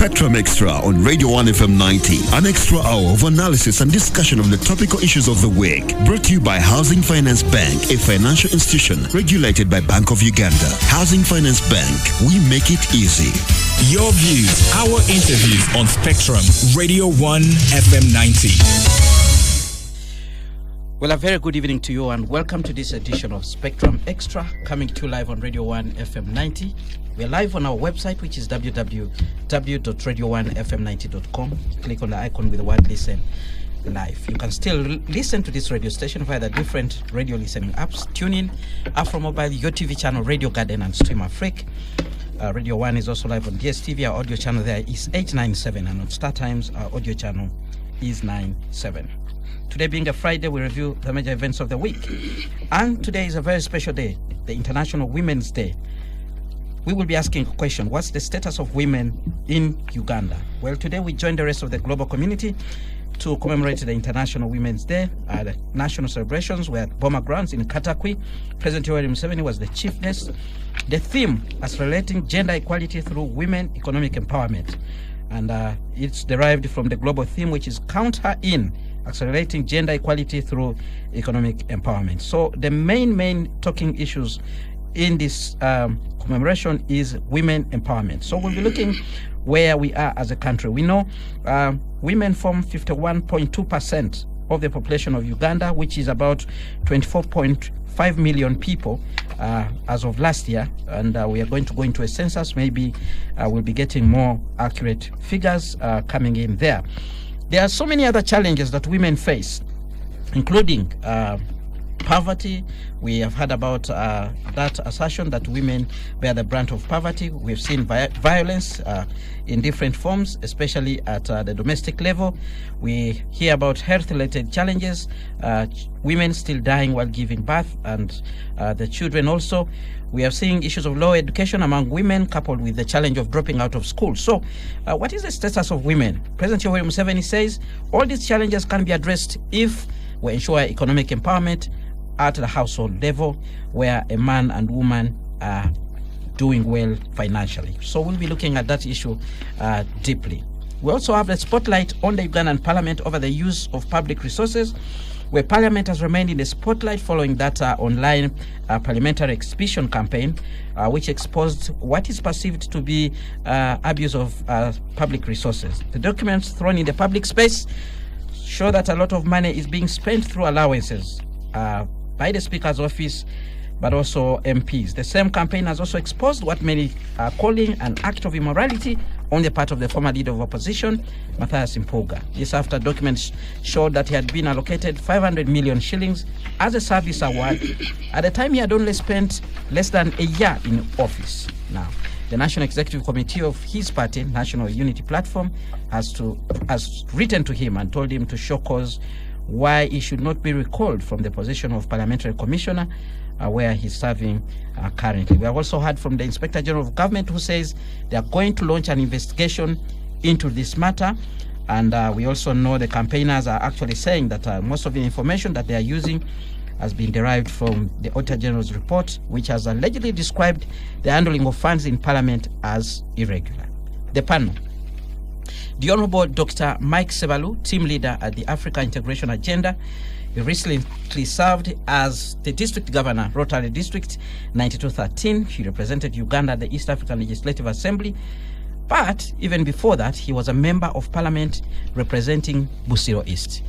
Spectrum Extra on Radio 1 FM 90. An extra hour of analysis and discussion of the topical issues of the week. Brought to you by Housing Finance Bank, a financial institution regulated by Bank of Uganda. Housing Finance Bank, we make it easy. Your views, our interviews on Spectrum, Radio 1 FM 90. Well, a very good evening to you and welcome to this edition of Spectrum Extra, coming to you live on Radio 1 FM 90. We're live on our website, which is www.radio1fm90.com. Click on the icon with the word listen live. You can still listen to this radio station via the different radio listening apps, TuneIn, Afro Mobile, Your TV channel, Radio Garden, and Stream Africa. Radio 1 is also live on DSTV. Our audio channel there is 897, and on Star Times, our audio channel is 97. Today being a Friday, we review the major events of the week. And today is a very special day, the International Women's Day. We will be asking a question: what's the status of women in Uganda? Well, today we join the rest of the global community to commemorate the International Women's Day. The national celebrations were at Boma Grounds in Katakwi. President Yoweri Museveni was the chief guest. The theme is relating gender equality through women economic empowerment. And it's derived from the global theme, which is Counter In, accelerating gender equality through economic empowerment. So the main talking issues in this commemoration is women empowerment. So we'll be looking where we are as a country. We know women form 51.2% of the population of Uganda, which is about 24.5 million people as of last year. And we are going to go into a census. Maybe we'll be getting more accurate figures coming in there. There are so many other challenges that women face, including poverty. We have heard about that assertion that women bear the brunt of poverty. We've seen violence in different forms, especially at the domestic level. We hear about health-related challenges, women still dying while giving birth, and the children also. We are seeing issues of low education among women, coupled with the challenge of dropping out of school. So, what is the status of women? President Yoweri Museveni says all these challenges can be addressed if we ensure economic empowerment at the household level, where a man and woman are doing well financially. So we'll be looking at that issue deeply. We also have the spotlight on the Ugandan Parliament over the use of public resources, where Parliament has remained in the spotlight following that online parliamentary exhibition campaign, which exposed what is perceived to be abuse of public resources. The documents thrown in the public space show that a lot of money is being spent through allowances by the Speaker's office, but also MPs. The same campaign has also exposed what many are calling an act of immorality on the part of the former leader of opposition, Mathias Mpuuga. This after documents showed that he had been allocated 500 million shillings as a service award. At the time, he had only spent less than a year in office. Now, the National Executive Committee of his party, National Unity Platform, has written to him and told him to show cause why he should not be recalled from the position of Parliamentary Commissioner, where he's serving currently. We have also heard from the Inspector General of Government, who says they are going to launch an investigation into this matter. And we also know the campaigners are actually saying that most of the information that they are using has been derived from the Auditor General's report, which has allegedly described the handling of funds in Parliament as irregular. The panel: the Honorable Dr. Mike Sebalu, team leader at the Africa Integration Agenda. He recently served as the district governor, Rotary District 9213. He represented Uganda at the East African Legislative Assembly. But even before that, he was a member of parliament representing Busiro East.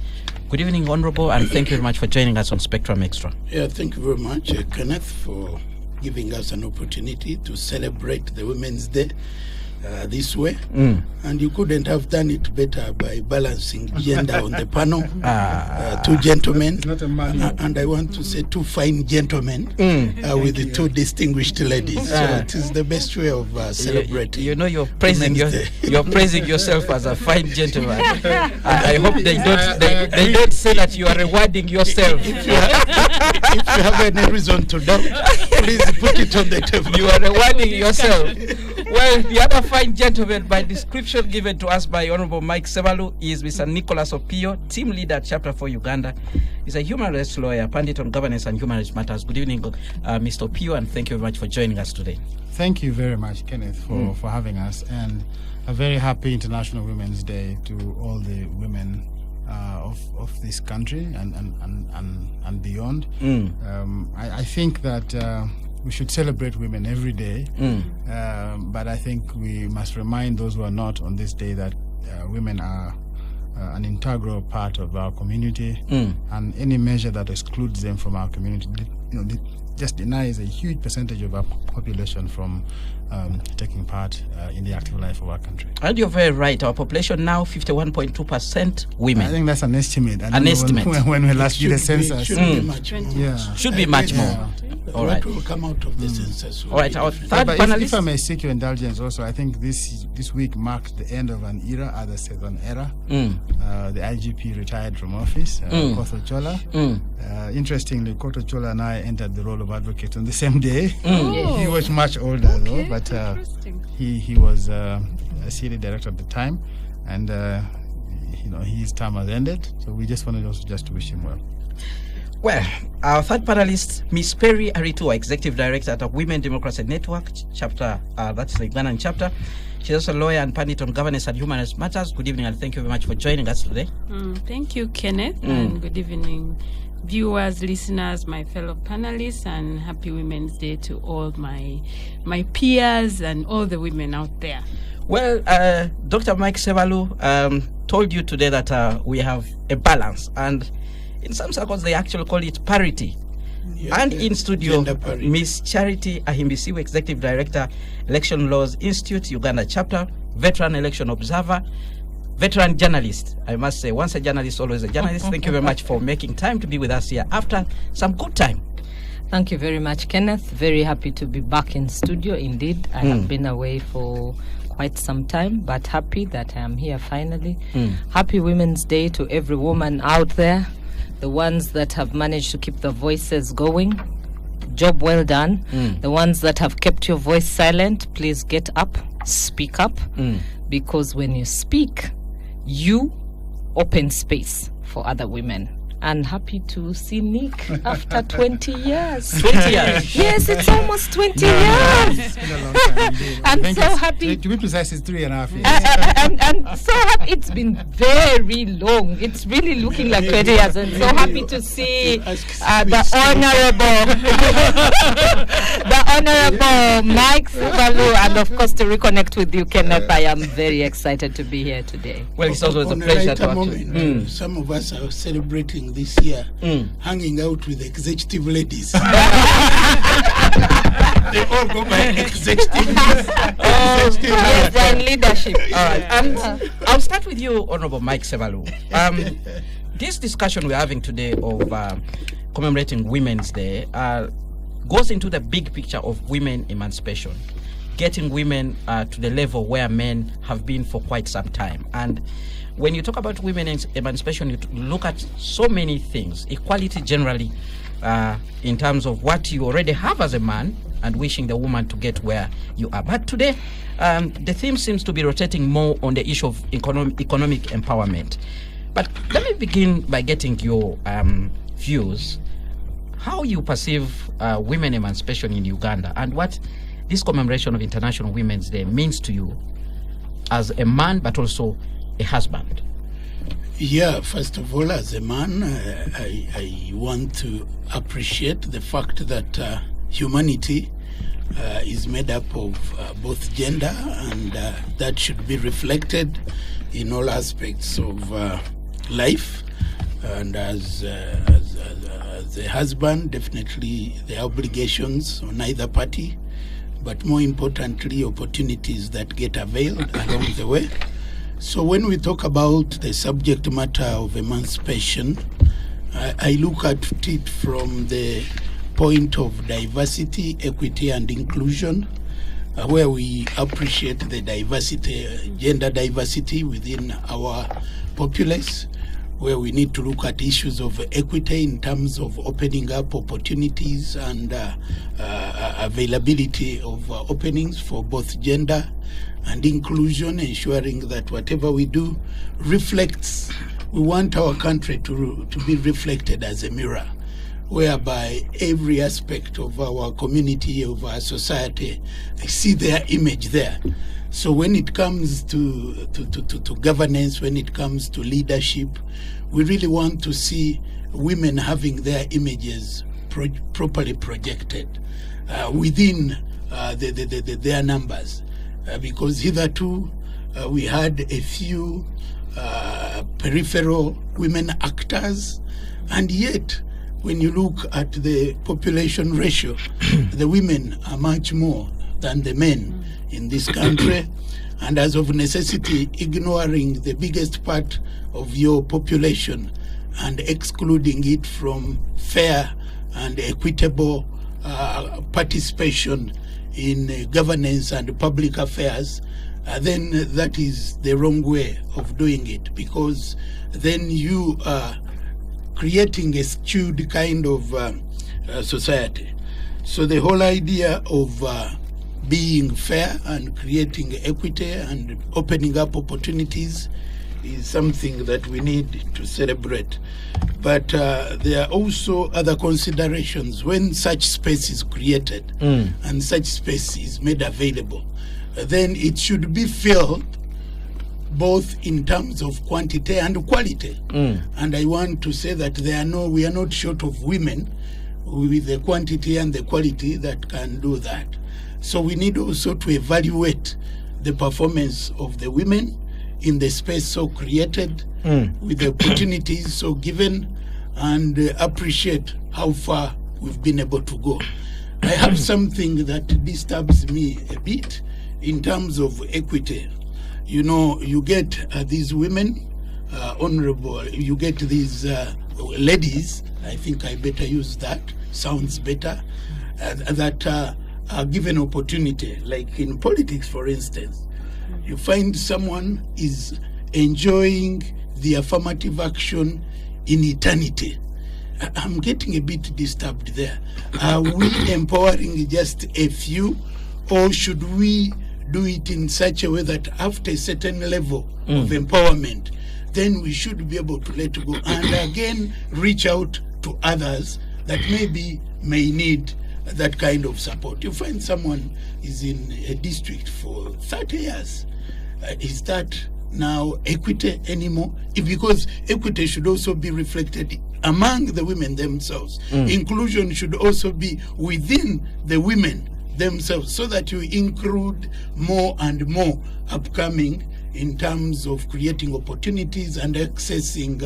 Good evening, Honorable, and thank you very much for joining us on Spectrum Extra. Yeah, thank you very much, Kenneth, for giving us an opportunity to celebrate the Women's Day this way. And you couldn't have done it better by balancing gender on the panel. Two gentlemen, and I want to say two fine gentlemen with the two distinguished ladies. So it is the best way of celebrating. You know, you're praising yourself as a fine gentleman. I hope they don't say that you are rewarding yourself. If you have any reason to doubt, please put it on the table. You are rewarding yourself. Well, the other fine gentleman, by description given to us by Honorable Mike Sevalu, is Mr. Nicholas Opio, team leader at Chapter for Uganda. He's a human rights lawyer, pundit on governance and human rights matters. Good evening, Mr. Opio, and thank you very much for joining us today. Thank you very much, Kenneth, for having us, and a very happy International Women's Day to all the women of this country and beyond. I think that we should celebrate women every day, but I think we must remind those who are not on this day that women are an integral part of our community, and any measure that excludes them from our community, just denies a huge percentage of our population from taking part in the active life of our country. And you're very right. Our population now 51.2% women. I think that's an estimate. An estimate. When we last did the census. Should be much more. Yeah. Should be much more. All right. What will come out of the census? All right. Our third But panelist. if I may seek your indulgence also, I think this week marked the end of an era, others said an era. The IGP retired from office, Kotho Chola. Interestingly, Kotho Chola and I entered the role of advocate on the same day. He was much older though, but he was a city director at the time, and his term has ended. So we just wanted also just to wish him well. Well, our third panelist, Ms. Perry Aritua, Executive Director at the Women Democracy Network Chapter, that's the Ugandan chapter. She's also a lawyer and pundit on governance and human rights matters. Good evening, and thank you very much for joining us today. Thank you, Kenneth, and good evening, viewers, listeners, my fellow panelists, and happy Women's Day to all my peers and all the women out there. Well, Dr. Mike Sevalu told you today that we have a balance, and in some circles they actually call it parity. Yeah, and in studio, gender parity. Miss Charity Ahimbisiwe, Executive Director, Election Laws Institute, Uganda chapter, veteran election observer, veteran journalist. I must say, once a journalist, always a journalist. Thank you very much for making time to be with us here after some good time. Thank you very much, Kenneth. Very happy to be back in studio. Indeed, I have been away for quite some time, but happy that I am here finally. Happy Women's Day to every woman out there, the ones that have managed to keep the voices going. Job well done. The ones that have kept your voice silent, please get up, speak up, because when you speak, you open space for other women. And happy to see Nick after 20 years. 20 years. Yes, it's almost 20 years. It's been a long time indeed. I'm I think so happy. To be precise, it's 3.5 years. And so happy. It's been very long. It's really looking like 20 years. And so happy to see the honorable Mike Sevalu, and of course to reconnect with you, Kenneth. I am very excited to be here today. Well, it's always a On pleasure lighter to actually. moment, some of us are celebrating this year, hanging out with executive ladies. They all go by executive. Yes, they're in leadership. All right. I'll start with you, Honorable Mike Sevalu. This discussion we're having today of commemorating Women's Day goes into the big picture of women emancipation, getting women to the level where men have been for quite some time. And when you talk about women emancipation, you look at so many things. Equality generally, in terms of what you already have as a man and wishing the woman to get where you are. But today, the theme seems to be rotating more on the issue of economic empowerment. But let me begin by getting your views, how you perceive women emancipation in Uganda, and what this commemoration of International Women's Day means to you as a man, but also a husband. Yeah, first of all, as a man, I want to appreciate the fact that humanity is made up of both gender, and that should be reflected in all aspects of life. And as a husband, definitely the obligations on either party, but more importantly, opportunities that get availed along the way. So when we talk about the subject matter of emancipation, I look at it from the point of diversity, equity, and inclusion, where we appreciate the diversity, gender diversity within our populace, where we need to look at issues of equity in terms of opening up opportunities and availability of openings for both gender and inclusion, ensuring that whatever we do reflects. We want our country to be reflected as a mirror, whereby every aspect of our community, of our society, they see their image there. So when it comes to governance, when it comes to leadership, we really want to see women having their images properly projected within their numbers. Because hitherto we had a few peripheral women actors, and yet when you look at the population ratio, the women are much more than the men in this country, and as of necessity, ignoring the biggest part of your population and excluding it from fair and equitable participation in governance and public affairs, then that is the wrong way of doing it, because then you are creating a skewed kind of society. So the whole idea of being fair and creating equity and opening up opportunities is something that we need to celebrate. But there are also other considerations when such space is created and such space is made available. Then it should be filled both in terms of quantity and quality. And I want to say that we are not short of women with the quantity and the quality that can do that. So we need also to evaluate the performance of the women in the space so created, with the opportunities so given, and appreciate how far we've been able to go. I have something that disturbs me a bit in terms of equity. You know, you get these women, honorable, you get these ladies, I think I better use that, sounds better, that are given opportunity, like in politics, for instance. You find someone is enjoying the affirmative action in eternity. I'm getting a bit disturbed there. Are we empowering just a few, or should we do it in such a way that after a certain level of empowerment, then we should be able to let go and again reach out to others that maybe may need that kind of support? You find someone is in a district for 30 years. Is that now equity anymore? Because equity should also be reflected among the women themselves. Inclusion should also be within the women themselves, so that you include more and more upcoming in terms of creating opportunities and accessing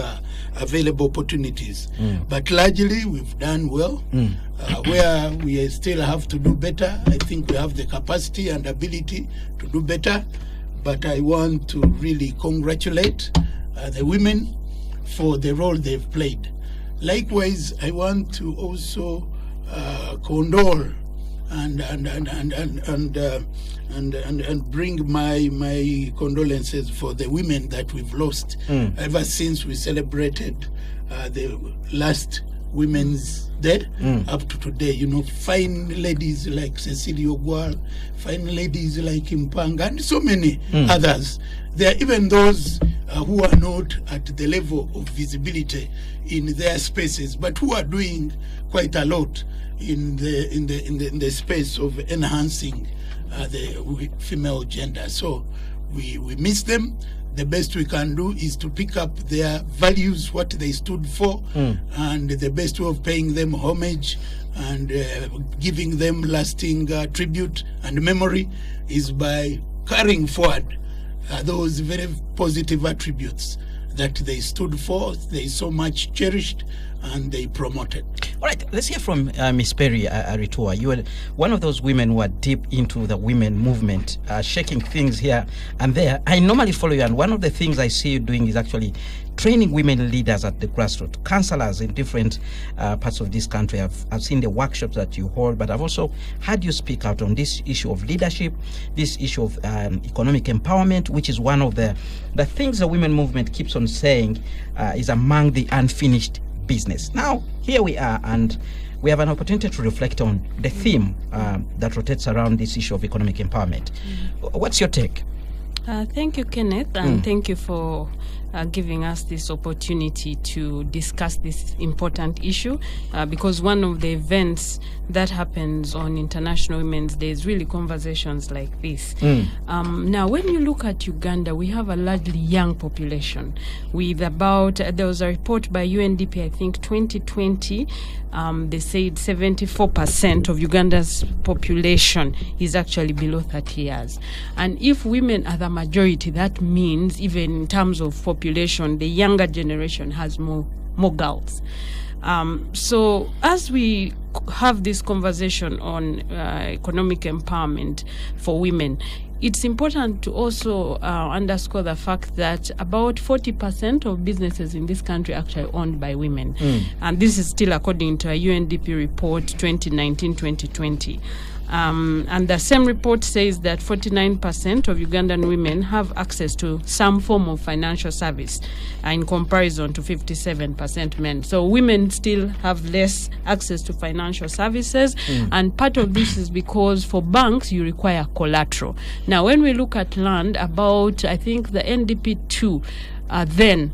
available opportunities. But largely we've done well. Where we still have to do better, I think we have the capacity and ability to do better. But I want to really congratulate the women for the role they've played. Likewise, I want to also condole and bring my condolences for the women that we've lost ever since we celebrated the last Women's Day up to today. You know, fine ladies like Cecilia Ogwal, fine ladies like Impanga, and so many others. There are even those who are not at the level of visibility in their spaces, but who are doing quite a lot in the space of enhancing the female gender. So we miss them. The best we can do is to pick up their values, what they stood for, and the best way of paying them homage and giving them lasting tribute and memory is by carrying forward those very positive attributes that they stood for, they so much cherished, and they promoted. All right, let's hear from Miss Perry Aritua. You are one of those women who are deep into the women movement, shaking things here and there. I normally follow you, and one of the things I see you doing is actually training women leaders at the grassroots, counselors in different parts of this country. I've seen the workshops that you hold, but I've also heard you speak out on this issue of leadership, this issue of economic empowerment, which is one of the things the women movement keeps on saying is among the unfinished business. Now, here we are, and we have an opportunity to reflect on the theme that rotates around this issue of economic empowerment. What's your take? Thank you, Kenneth, and thank you for giving us this opportunity to discuss this important issue, because one of the events that happens on International Women's Day is really conversations like this. Now, when you look at Uganda, we have a largely young population with about, there was a report by UNDP, I think 2020, they said 74% of Uganda's population is actually below 30 years. And if women are the majority, that means even in terms of population, the younger generation has more girls. So as we have this conversation on economic empowerment for women, it's important to also underscore the fact that about 40% of businesses in this country are actually owned by women. And this is still according to a UNDP report 2019-2020. And the same report says that 49% of Ugandan women have access to some form of financial service in comparison to 57% men. So women still have less access to financial services, and part of this is because for banks you require collateral. Now, when we look at land, about, I think the NDP2 then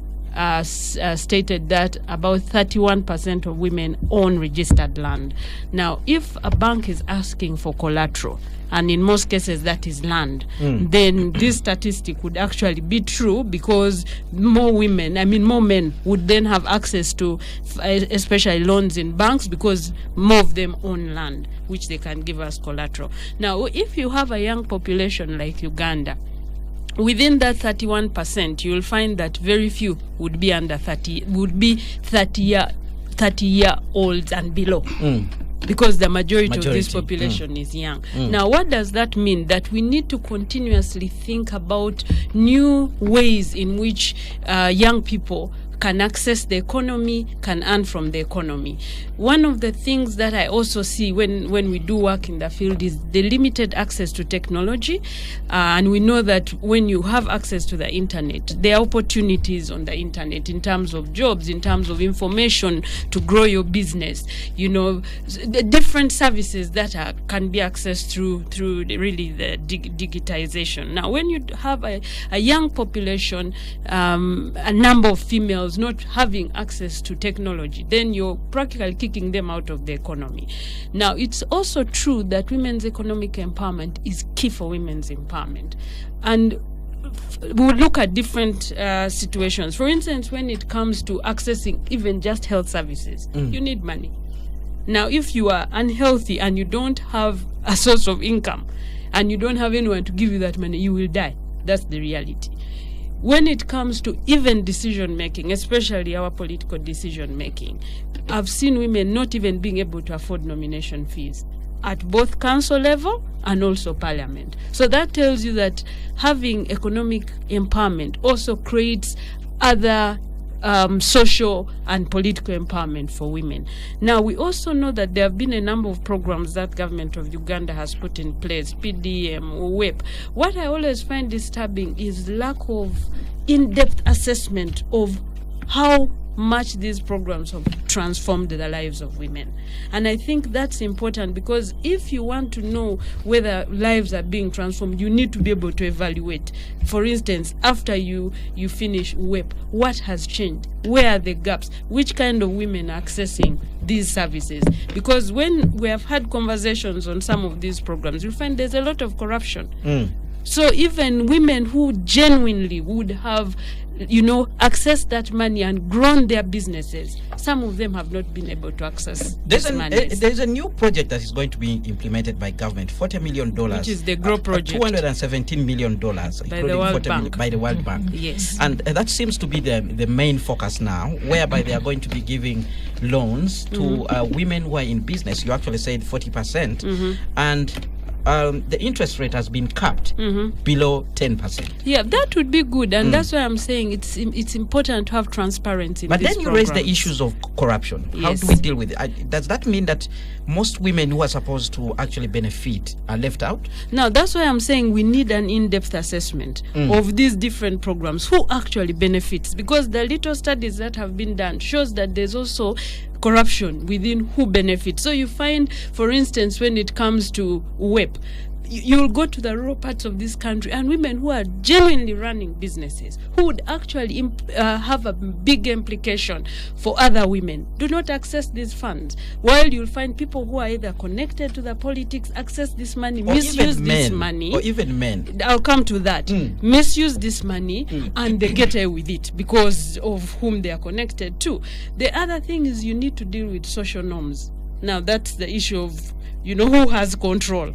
stated that about 31% of women own registered land. Now, if a bank is asking for collateral, and in most cases that is land, then this statistic would actually be true, because more men would then have access to especially loans in banks, because more of them own land, which they can give us collateral. Now, if you have a young population like Uganda, within that 31%, you will find that very few would be under 30, would be 30-year-olds and below. Because the majority of this population is young. Now, what does that mean? That we need to continuously think about new ways in which young people can access the economy, can earn from the economy. One of the things that I also see when we do work in the field is the limited access to technology. And we know that when you have access to the internet, there are opportunities on the internet in terms of jobs, in terms of information to grow your business, the different services that can be accessed through the digitization. Now, when you have a young population, a number of females not having access to technology, then you're practically kicking them out of the economy. Now, it's also true that women's economic empowerment is key for women's empowerment. And we'll look at different situations. For instance, when it comes to accessing even just health services, you need money. Now, if you are unhealthy and you don't have a source of income and you don't have anyone to give you that money, you will die. That's the reality. When it comes to even decision making, especially our political decision making, I've seen women not even being able to afford nomination fees at both council level and also parliament. So that tells you that having economic empowerment also creates other social and political empowerment for women. Now, we also know that there have been a number of programs that government of Uganda has put in place, PDM, WEP. What I always find disturbing is lack of in-depth assessment of how much these programs have transformed the lives of women. And I think that's important, because if you want to know whether lives are being transformed, you need to be able to evaluate. For instance, after you finish WEP, what has changed? Where are the gaps? Which kind of women are accessing these services? Because when we have had conversations on some of these programs, you find there's a lot of corruption. So even women who genuinely would have access that money and grown their businesses, some of them have not been able to access this money. There's a new project that is going to be implemented by government, $40 million. Which is the GROW project. $217 million, by the World Bank. By the World Bank. Yes. And that seems to be the main focus now, whereby they are going to be giving loans to women who are in business. You actually said 40%. And the interest rate has been capped below 10%. Yeah, that would be good, and that's why I'm saying it's important to have transparency. But then you raise the issues of corruption. Yes. How do we deal with it? Does that mean that most women who are supposed to actually benefit are left out? Now, that's why I'm saying we need an in-depth assessment of these different programs, who actually benefits, because the little studies that have been done shows that there's also corruption within who benefits. So you find, for instance, when it comes to WEP, you'll go to the rural parts of this country, and women who are genuinely running businesses, who would actually have a big implication for other women, do not access these funds. While you'll find people who are either connected to the politics access this money, misuse this money. Or even men. I'll come to that. Misuse this money and they get away with it because of whom they are connected to. The other thing is you need to deal with social norms. Now, that's the issue of who has control.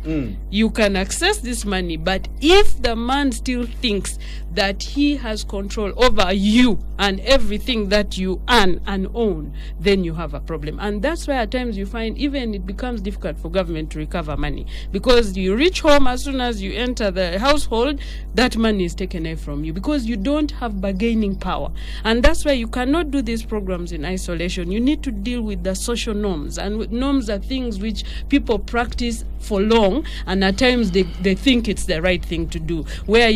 You can access this money, but if the man still thinks that he has control over you and everything that you earn and own, then you have a problem. And that's why at times you find even it becomes difficult for government to recover money, because you reach home, as soon as you enter the household, that money is taken away from you because you don't have bargaining power. And that's why you cannot do these programs in isolation. You need to deal with the social norms, and norms are things which people practice for long, and at times they think it's the right thing to do, where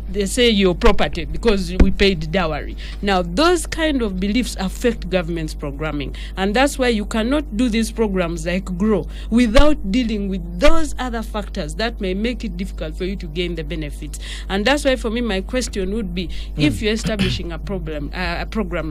they say you're property because we paid dowry. Now those kind of beliefs affect government's programming, and that's why you cannot do these programs like GROW without dealing with those other factors that may make it difficult for you to gain the benefits. And that's why for me my question would be, if you're establishing a program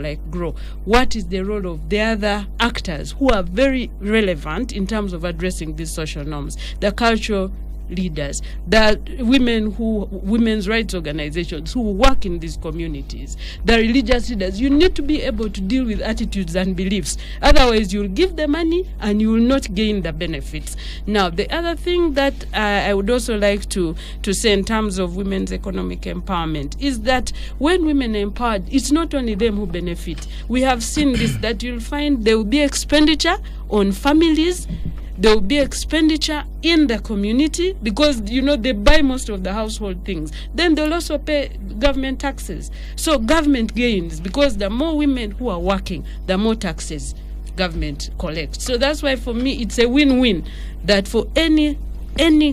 like GROW, what is the role of the other actors who are very relevant in terms of addressing these social norms? The cultural leaders, the women's rights organizations who work in these communities, the religious leaders. You need to be able to deal with attitudes and beliefs. Otherwise, you'll give the money and you will not gain the benefits. Now, the other thing that I would also like to say in terms of women's economic empowerment is that when women are empowered, it's not only them who benefit. We have seen this, that you'll find there will be expenditure on families. There will be expenditure in the community because, they buy most of the household things. Then they'll also pay government taxes. So government gains because the more women who are working, the more taxes government collects. So that's why for me it's a win-win that for any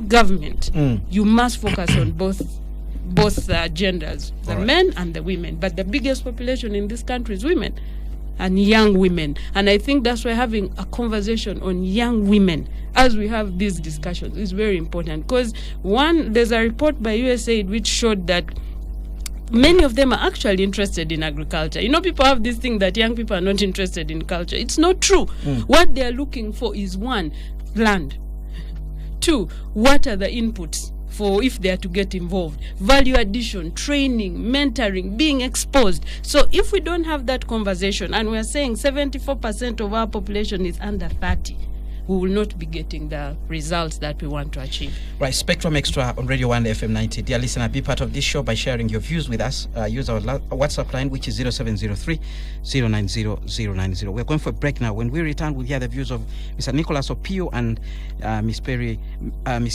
government, you must focus on both genders, the men and the women. But the biggest population in this country is women. And young women. And I think that's why having a conversation on young women as we have these discussions is very important. Because there's a report by USAID which showed that many of them are actually interested in agriculture. People have this thing that young people are not interested in culture. It's not true. What they're looking for is 1, land. 2, what are the inputs for if they are to get involved, value addition, training, mentoring, being exposed. So if we don't have that conversation, and we're saying 74% of our population is under 30, we will not be getting the results that we want to achieve. Right, Spectrum Extra on Radio 1 FM 90. Dear listener, be part of this show by sharing your views with us. Use our WhatsApp line, which is 0703 090 090. We're going for a break now. When we return, we'll hear the views of Mr. Nicholas Opio and Miss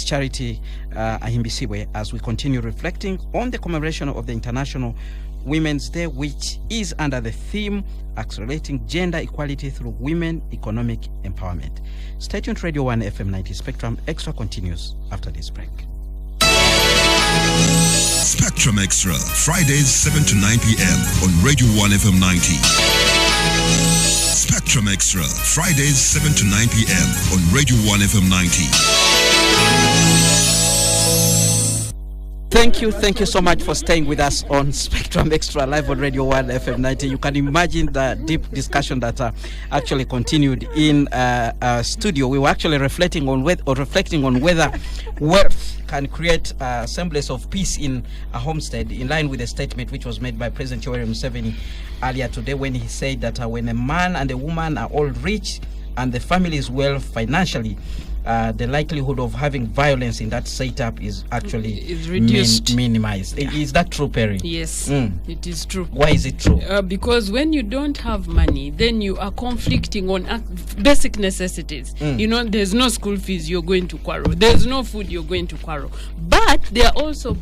Charity Ahimbisiwe as we continue reflecting on the commemoration of the International Women's Day, which is under the theme accelerating gender equality through women economic empowerment. Stay tuned. Radio 1 FM 90. Spectrum Extra continues after this break. Spectrum Extra, Fridays 7 to 9 p.m. on Radio 1 FM 90. Spectrum Extra, Fridays 7 to 9 p.m. on Radio 1 FM 90. Thank you so much for staying with us on Spectrum Extra live on Radio 1 FM 90. You can imagine the deep discussion that actually continued in studio. We were actually reflecting on whether wealth can create a semblance of peace in a homestead, in line with a statement which was made by President Yoweri Museveni earlier today, when he said that when a man and a woman are all rich and the family is well financially, the likelihood of having violence in that setup is actually reduced, minimized. Is that true, Perry? Yes, it is true. Why is it true? Because when you don't have money, then you are conflicting on basic necessities. There's no school fees, you're going to quarrel. There's no food, you're going to quarrel. But there are also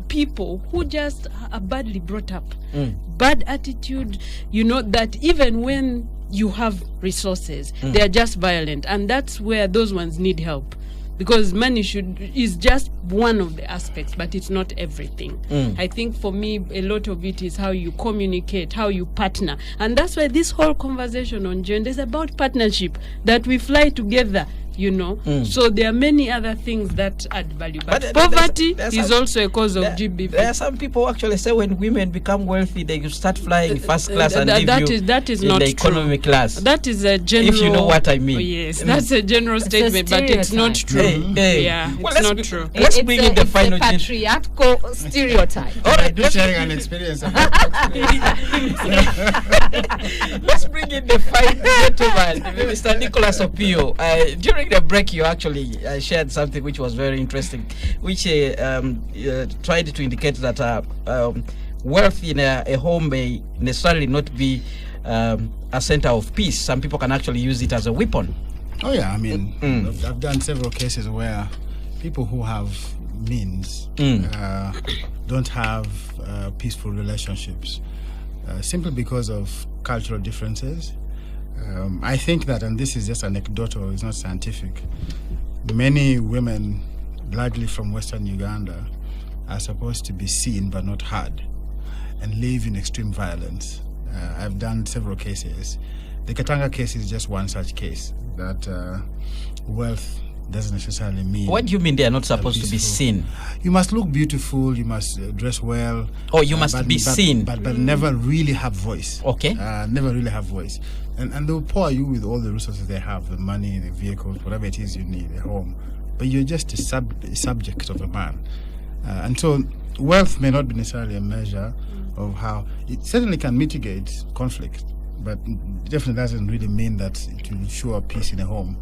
people who just are badly brought up, bad attitude, that even when you have resources, they are just violent, and that's where those ones need help, because money is just one of the aspects, but it's not everything. I think for me, a lot of it is how you communicate, how you partner, and that's why this whole conversation on gender is about partnership, that we fly together. So there are many other things that add value, but poverty is also a cause of GBV. There are some people actually say when women become wealthy, they start flying first class and that is in not the economy class. That is a general. If you know what I mean. Yes, that's a general statement, but it's not true. Yeah, it's not true. Let's bring in the final patriarchal stereotype. All right, let's sharing an experience. Let's bring in the final gentleman, Mr. Nicholas Opio. During the break, you actually shared something which was very interesting, which tried to indicate that wealth in a home may necessarily not be a center of peace. Some people can actually use it as a weapon. Oh yeah, I mean, I've done several cases where people who have means don't have peaceful relationships simply because of cultural differences. I think that, and this is just anecdotal, it's not scientific, many women, largely from Western Uganda, are supposed to be seen but not heard and live in extreme violence. I've done several cases. The Katanga case is just one such case, that wealth doesn't necessarily mean... What do you mean they are not supposed to be seen? You must look beautiful, you must dress well. Oh, you must be seen. But never really have voice. Okay. Never really have voice. And they'll pour you with all the resources they have, the money, the vehicles, whatever it is you need, a home. But you're just a subject of a man. And so wealth may not be necessarily a measure of how... It certainly can mitigate conflict, but definitely doesn't really mean that it will ensure peace in a home.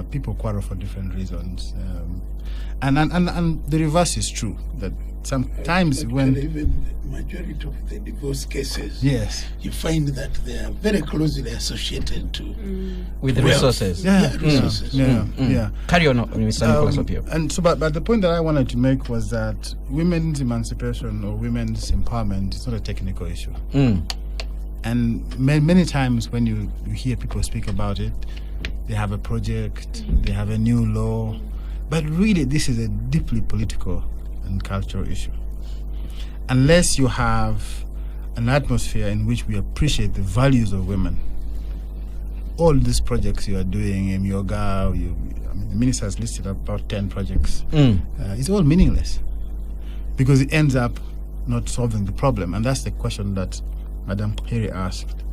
People quarrel for different reasons, and the reverse is true, that sometimes when even the majority of the divorce cases, yes, you find that they are very closely associated to with the resources. Resources. Yeah. Carry on, Mr. Nicholas Opio. And so, but the point that I wanted to make was that women's emancipation or women's empowerment is not a technical issue. And many times when you hear people speak about it, they have a project, they have a new law, but really this is a deeply political and cultural issue. Unless you have an atmosphere in which we appreciate the values of women, all these projects you are doing in yoga, the minister has listed about 10 projects, it's all meaningless because it ends up not solving the problem. And that's the question that Madam Perry asked.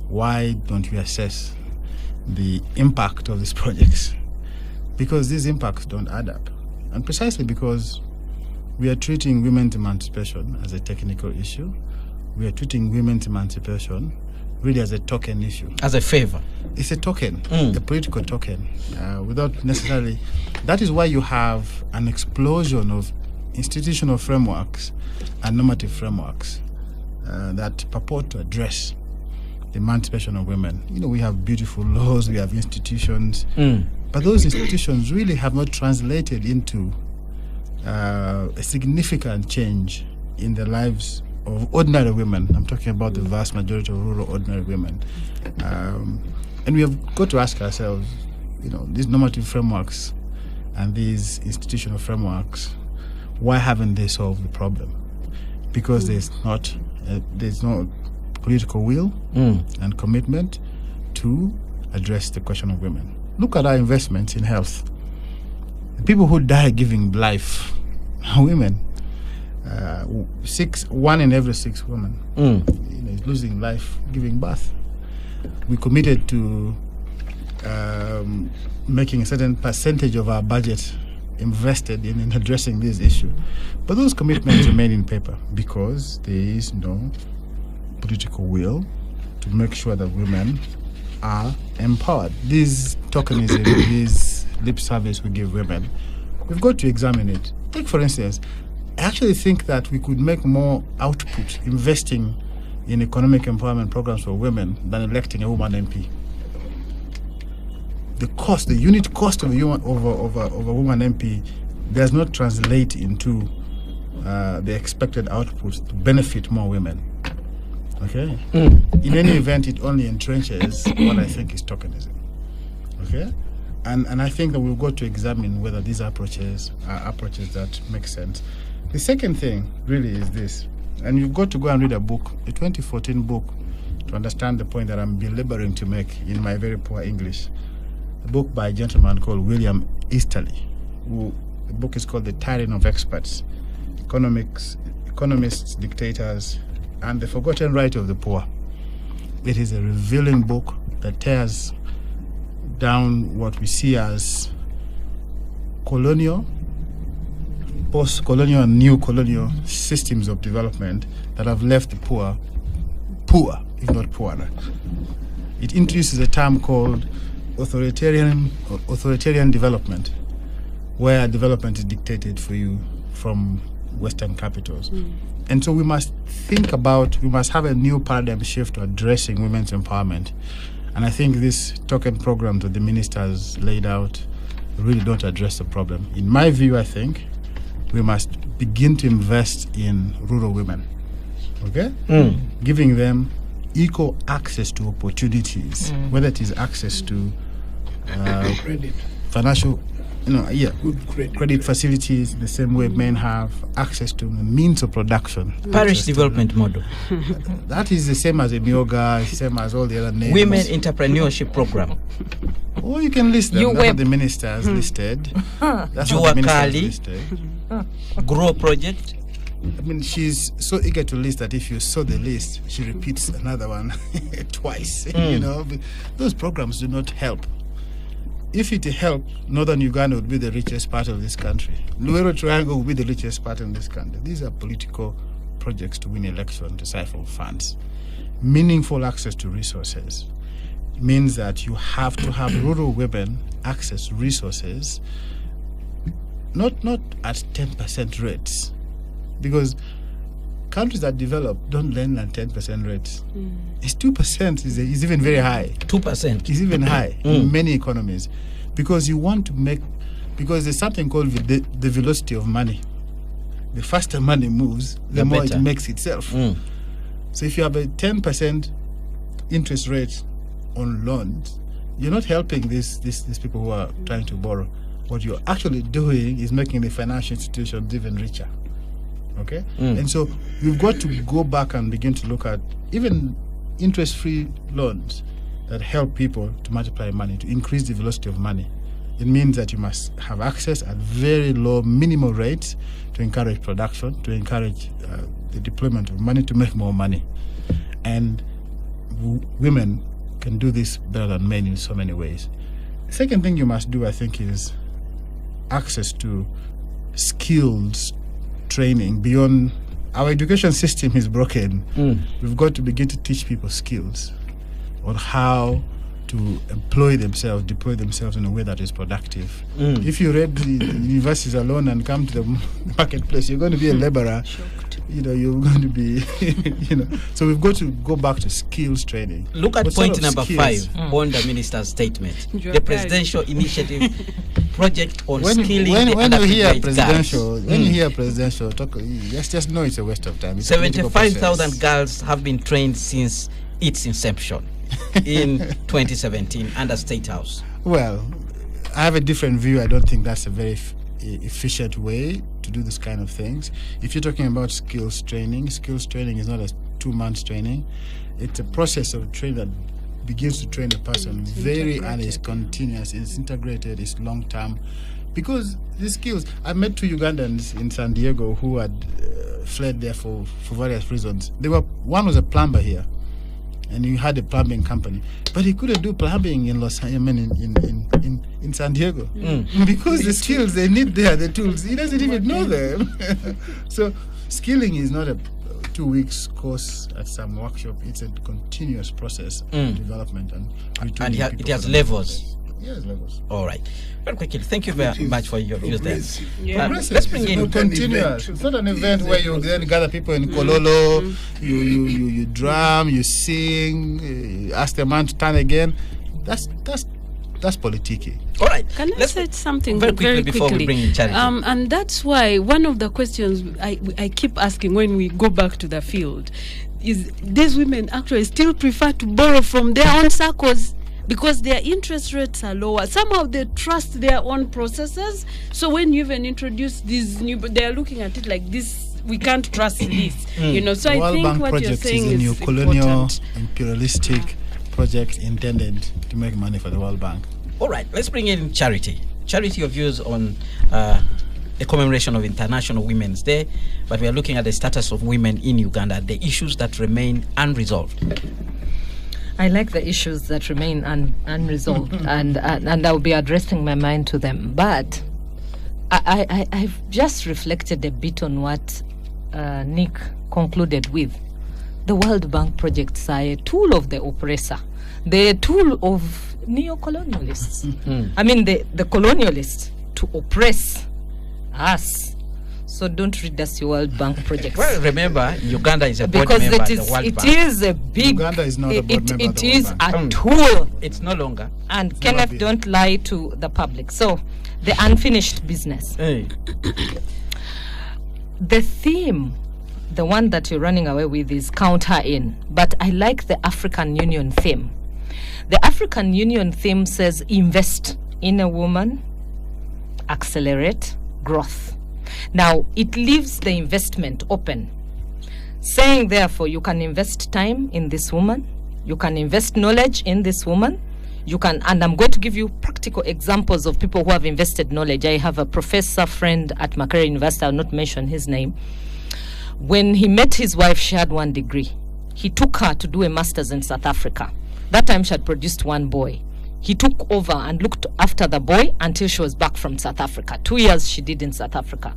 Why don't we assess the impact of these projects? Because these impacts don't add up. And precisely because we are treating women's emancipation as a technical issue, we are treating women's emancipation really as a token issue. As a favor. It's a token, a political token, without necessarily... That is why you have an explosion of institutional frameworks and normative frameworks that purport to address the emancipation of women. We have beautiful laws, we have institutions, but those institutions really have not translated into a significant change in the lives of ordinary women. I'm talking about the vast majority of rural ordinary women. And we have got to ask ourselves, these normative frameworks and these institutional frameworks, why haven't they solved the problem? Because there's no political will and commitment to address the question of women. Look at our investments in health. The people who die giving life are women. 1 in every 6 women is losing life giving birth. We committed to making a certain percentage of our budget invested in addressing this issue. But those commitments remain in paper because there is no political will to make sure that women are empowered. This tokenism, this lip service we give women. We've got to examine it. Take, for instance, I actually think that we could make more output investing in economic empowerment programs for women than electing a woman MP. The unit cost of a woman MP does not translate into the expected output to benefit more women. Okay? In any event, it only entrenches what I think is tokenism. Okay? And I think that we've got to examine whether these approaches are approaches that make sense. The second thing really is this, and you've got to go and read a book, a 2014 book, to understand the point that I'm belaboring to make in my very poor English. A book by a gentleman called William Easterly. The book is called The Tyranny of Experts, Economists, Dictators, and the Forgotten Right of the Poor. It is a revealing book that tears down what we see as colonial, post-colonial and new colonial systems of development that have left the poor, if not poorer. It introduces a term called authoritarian development, where development is dictated for you from Western capitals. And so we must have a new paradigm shift to addressing women's empowerment. And I think these token programs that the ministers laid out really don't address the problem. In my view, I think we must begin to invest in rural women, okay? Giving them equal access to opportunities, whether it is access to Credit. financial, good credit facilities, the same way men have access to the means of production. Parish development model. That is the same as a Myoga, same as all the other names. Women entrepreneurship program. Or you can list them. That's what the ministers listed. That's what the ministers listed. Grow project. I mean, she's so eager to list that if you saw the list, she repeats another one twice. But those programs do not help. If it helped, Northern Uganda would be the richest part of this country. Luero Triangle would be the richest part in this country. These are political projects to win election, to siphon funds. Meaningful access to resources means that you have to have rural women access resources, not at 10% rates, because countries that develop don't lend at 10% rates. It's 2% is even very high. 2% is even high in many economies, because because there's something called the velocity of money. The faster money moves, the more better it makes itself. So if you have a 10% interest rate on loans, you're not helping these people who are trying to borrow. What you're actually doing is making the financial institutions even richer. Okay? And so we've got to go back and begin to look at even interest-free loans that help people to multiply money, to increase the velocity of money. It means that you must have access at very low minimal rates to encourage production, to encourage the deployment of money, to make more money. And women can do this better than men in so many ways. The second thing you must do, I think, is access to skills training beyond. Our education system is broken. We've got to begin to teach people skills on how to deploy themselves in a way that is productive. If you read the universities alone and come to the marketplace, you're going to be a laborer. You're going to be, So we've got to go back to skills training. Look at point number 5 on the minister's statement. The presidential initiative project on skilling when you hear presidential talk, just know it's a waste of time. 75,000 girls have been trained since its inception in 2017 under State House. Well, I have a different view. I don't think that's a very efficient way to do this kind of things. If you're talking about skills training is not a 2 months training. It's a process of training that begins to train a person very early. It's continuous, it's integrated, it's long term. Because the skills, I met 2 Ugandans in San Diego who had fled there for various reasons. One was a plumber here, and he had a plumbing company, but he couldn't do plumbing in in San Diego because the skills they need there, the tools, he doesn't even know them. So skilling is not a 2 weeks course at some workshop. It's a continuous process of development and it has levels. Yes, Lagos. All right. Very quickly, thank you very much for your views there. Let's bring in continuous. It's not an event where you then gather people in Kololo, you drum, you sing, you ask the man to turn again. That's politiki. All right. Can I say something very quickly before we bring in Charity? And that's why one of the questions I keep asking when we go back to the field is these women actually still prefer to borrow from their own circles because their interest rates are lower. Somehow they trust their own processes. So when you even introduce these new, they are looking at it like this. We can't trust this, you know. So I think what you're saying is a new colonial, imperialistic project intended to make money for the World Bank. All right, let's bring in Charity. Charity, your views on the commemoration of International Women's Day, but we are looking at the status of women in Uganda, the issues that remain unresolved. I like the issues that remain unresolved, and I'll be addressing my mind to them. But I've just reflected a bit on what Nick concluded with. The World Bank projects are a tool of the oppressor. They're a tool of neo-colonialists. I mean, the colonialists to oppress us. So don't read us your World Bank projects. Well, remember, Uganda is a board member of the World Bank. It is a big... Uganda is not a board member of the It is World Bank. a tool. It's no longer. And Kenneth, don't lie to the public. So, the unfinished business. Hey. The theme, the one that you're running away with, is count her in. But I like the African Union theme. The African Union theme says invest in a woman, accelerate growth. Now, it leaves the investment open, saying, therefore, you can invest time in this woman, you can invest knowledge in this woman, you can, and I'm going to give you practical examples of people who have invested knowledge. I have a professor friend at Makerere University, I'll not mention his name. When he met his wife, she had 1 degree. He took her to do a master's in South Africa. That time she had produced 1 boy. He took over and looked after the boy until she was back from South Africa. 2 years she did in South Africa.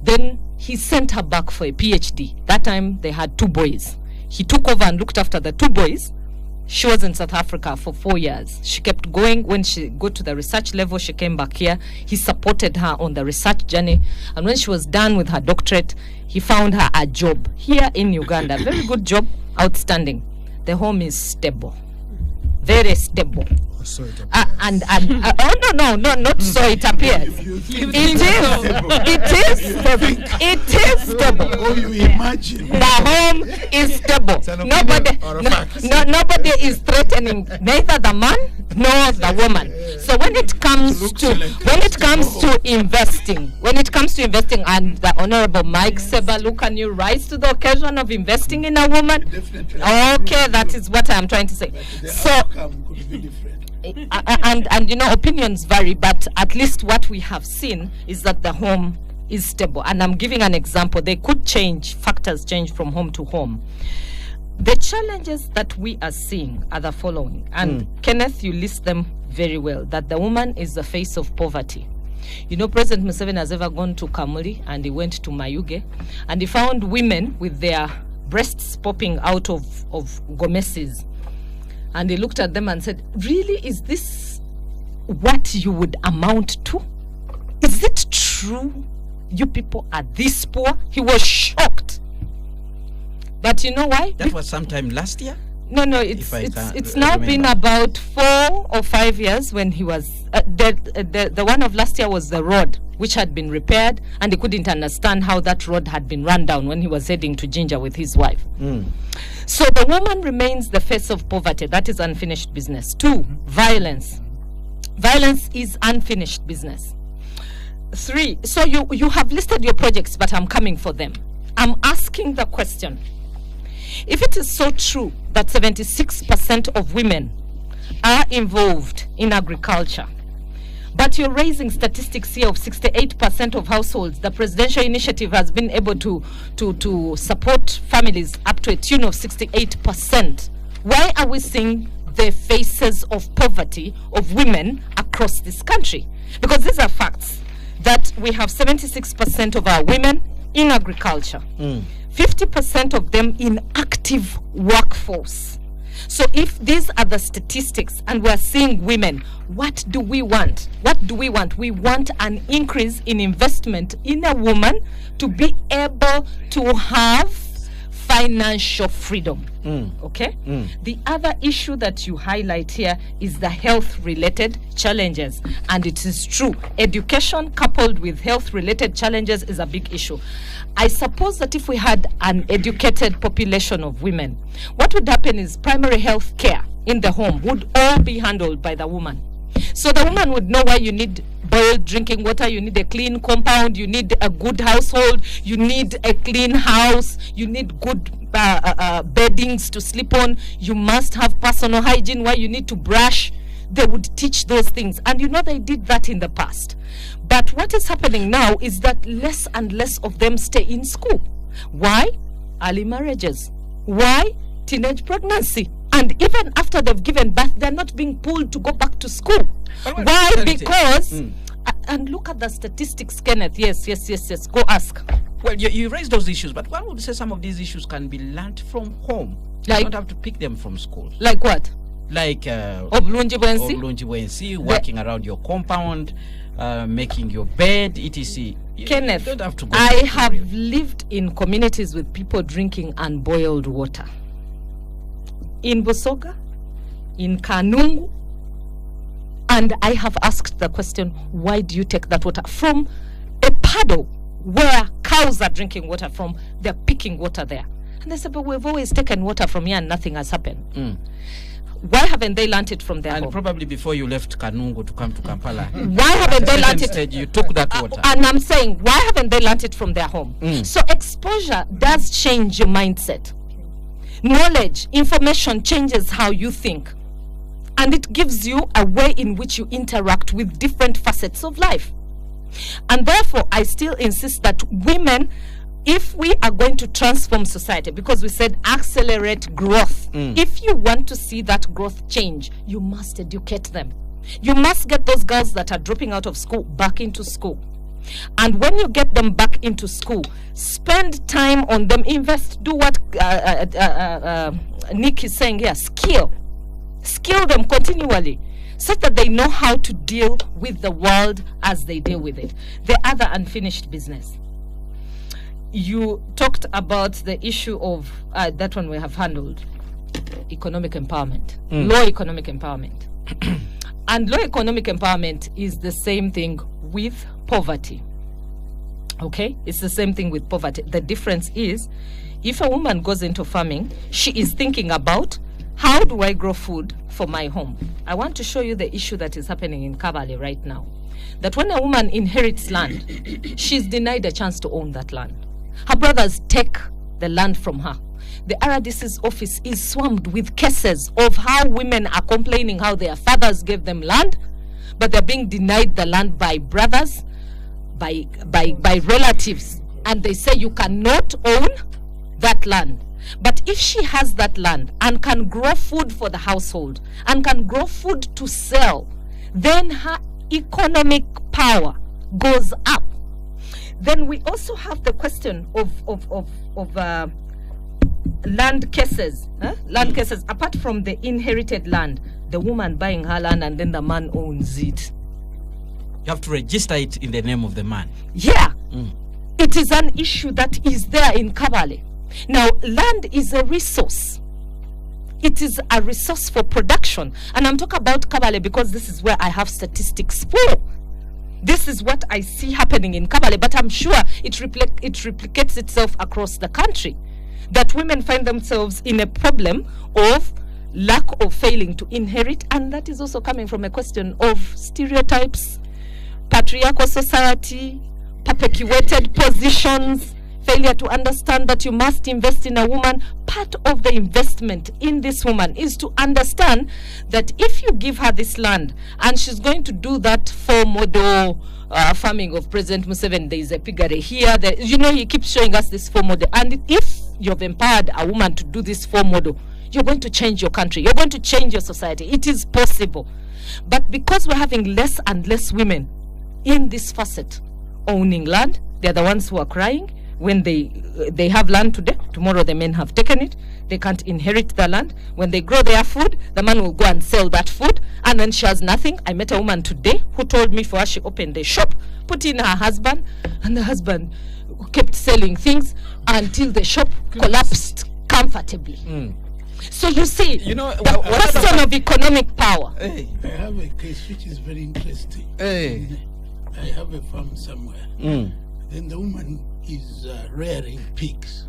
Then he sent her back for a PhD. That time they had 2 boys. He took over and looked after the 2 boys. She was in South Africa for 4 years. She kept going. When she got to the research level, she came back here. He supported her on the research journey. And when she was done with her doctorate, he found her a job here in Uganda. Very good job, outstanding. The home is stable. Very stable. So it no, not so it appears. It is stable. Oh, you imagine. The home is stable. Nobody is threatening neither the man nor the woman. So when it comes to investing, and the Honorable Mike Sebalu, can you rise to the occasion of investing in a woman? Definitely. Okay, that is what I am trying to say. So. Could be different. And you know, opinions vary, but at least what we have seen is that the home is stable. And I'm giving an example. They could change, factors change from home to home. The challenges that we are seeing are the following. And Kenneth, you list them very well, that the woman is the face of poverty. You know, President Museveni has ever gone to Kamuli, and he went to Mayuge, and he found women with their breasts popping out of gomeses. And he looked at them and said, really, is this what you would amount to? Is it true you people are this poor? He was shocked. But you know why? That was sometime last year? No, it's now been about 4 or 5 years when he was... the one of last year was the road, which had been repaired, and he couldn't understand how that road had been run down when he was heading to Jinja with his wife. So the woman remains the face of poverty. That is unfinished business. 2, violence. Violence is unfinished business. 3, so you have listed your projects, but I'm coming for them. I'm asking the question. If it is so true that 76% of women are involved in agriculture, but you're raising statistics here of 68% of households, the presidential initiative has been able to support families up to a tune of 68%. Why are we seeing the faces of poverty of women across this country? Because these are facts, that we have 76% of our women in agriculture. 50% of them in active workforce. So if these are the statistics and we're seeing women, what do we want? What do we want? We want an increase in investment in a woman to be able to have financial freedom. Okay? The other issue that you highlight here is the health-related challenges. And it is true. Education coupled with health-related challenges is a big issue. I suppose that if we had an educated population of women, what would happen is primary health care in the home would all be handled by the woman. So the woman would know why you need boiled drinking water, you need a clean compound, you need a good household, you need a clean house, you need good beddings to sleep on, you must have personal hygiene, why you need to brush. They would teach those things. And you know, they did that in the past. But what is happening now is that less and less of them stay in school. Why? Early marriages. Why? Teenage pregnancy. And even after they've given birth, they're not being pulled to go back to school. Why? Because, and look at the statistics, Kenneth. Yes. Go ask. Well, you raised those issues, but one would say some of these issues can be learnt from home. Like, you don't have to pick them from school. Like what? Like Obulungi, working around your compound, making your bed, etc. Kenneth, you don't have to go I have lived in communities with people drinking unboiled water. In Busoga, in Kanungu, and I have asked the question, why do you take that water from a puddle where cows are drinking water from? They're picking water there. And they said, but we've always taken water from here and nothing has happened. Why haven't they learnt it from their home? And probably before you left Kanungu to come to Kampala, why haven't they learnt it? You took that water. And I'm saying, why haven't they learnt it from their home? So exposure does change your mindset. Knowledge, information changes how you think. And it gives you a way in which you interact with different facets of life. And therefore, I still insist that women, if we are going to transform society, because we said accelerate growth, if you want to see that growth change, you must educate them. You must get those girls that are dropping out of school back into school. And when you get them back into school, spend time on them, invest, do what Nick is saying here, skill them continually, such that they know how to deal with the world as they deal with it. The other unfinished business. You talked about the issue of, that one we have handled, economic empowerment, low economic empowerment. And low economic empowerment is the same thing with poverty. Okay? It's the same thing with poverty. The difference is, if a woman goes into farming, she is thinking about, how do I grow food for my home? I want to show you the issue that is happening in Kabale right now. That when a woman inherits land, she's denied a chance to own that land. Her brothers take the land from her. The RDC's office is swarmed with cases of how women are complaining how their fathers gave them land, but they're being denied the land by brothers, by relatives, and they say you cannot own that land. But if she has that land and can grow food for the household and can grow food to sell, then her economic power goes up. Then we also have the question of land cases. Land cases, apart from the inherited land, the woman buying her land and then the man owns it. You have to register it in the name of the man. Yeah. It is an issue that is there in Kabale. Now, land is a resource. It is a resource for production. And I'm talking about Kabale because this is where I have statistics for. This is what I see happening in Kabale, but I'm sure it replicates itself across the country. That women find themselves in a problem of lack of failing to inherit, and that is also coming from a question of stereotypes, patriarchal society, perpetuated positions, failure to understand that you must invest in a woman. Part of the investment in this woman is to understand that if you give her this land and she's going to do that for model farming of President Museveni, there is a piggery here, he keeps showing us this 4 model. And if you've empowered a woman to do this 4 model, you're going to change your country, you're going to change your society. It is possible. But because we're having less and less women in this facet owning land, they're the ones who are crying when they have land today. Tomorrow the men have taken it. They can't inherit the land. When they grow their food, the man will go and sell that food, and then she has nothing. I met a woman today who told me for her she opened a shop, put in her husband, and the husband kept selling things until the shop collapsed comfortably. So you see, the question of economic power. Hey. I have a case which is very interesting. Hey. I have a farm somewhere. Then the woman is rearing pigs.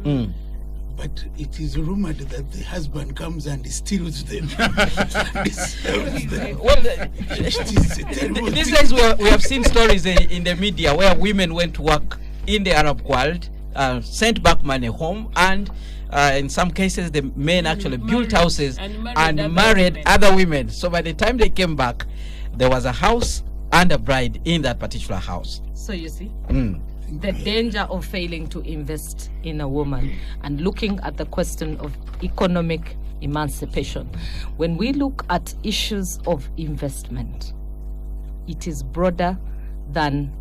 But it is rumored that the husband comes and steals them. These days we have seen stories in the media where women went to work in the Arab world, sent back money home, and in some cases the men actually built houses and married other women. So by the time they came back, there was a house and a bride in that particular house. So you see the danger of failing to invest in a woman, and looking at the question of economic emancipation. When we look at issues of investment, it is broader than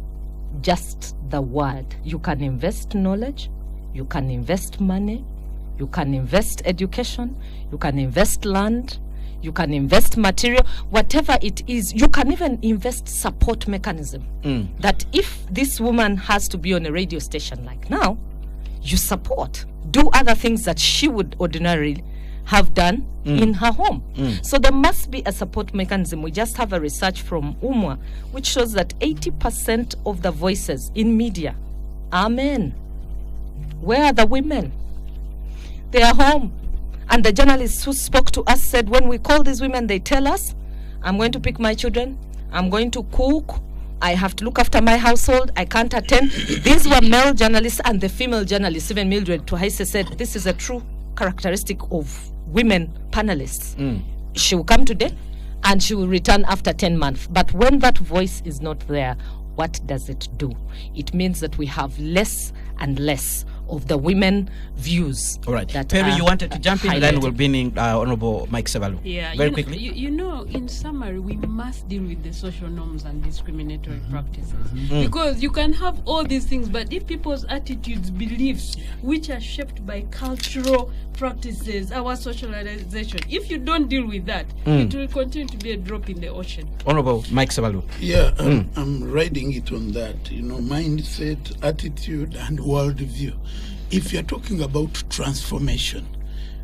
just the word. You can invest knowledge, you can invest money, you can invest education, you can invest land, you can invest material, whatever it is. You can even invest support mechanism. That if this woman has to be on a radio station like now, you support, do other things that she would ordinarily have done in her home. So there must be a support mechanism. We just have a research from UMWA which shows that 80% of the voices in media are men. Where are the women? They are home. And the journalists who spoke to us said, when we call these women, they tell us, I'm going to pick my children, I'm going to cook, I have to look after my household, I can't attend. These were male journalists, and the female journalists, even Mildred Tuhaise, said this is a true characteristic of women panelists. She will come today and she will return after 10 months. But when that voice is not there, what does it do? It means that we have less and less of the women views. All right. Perry, you wanted to jump in, then we'll bring in Honorable Mike Sevalu. Yeah, very quickly. In summary, we must deal with the social norms and discriminatory practices. Because you can have all these things, but if people's attitudes, beliefs, which are shaped by cultural practices, our socialization, if you don't deal with that, it will continue to be a drop in the ocean. Honorable Mike Sevalu. Yeah, I'm riding it on that, mindset, attitude, and worldview. If you're talking about transformation,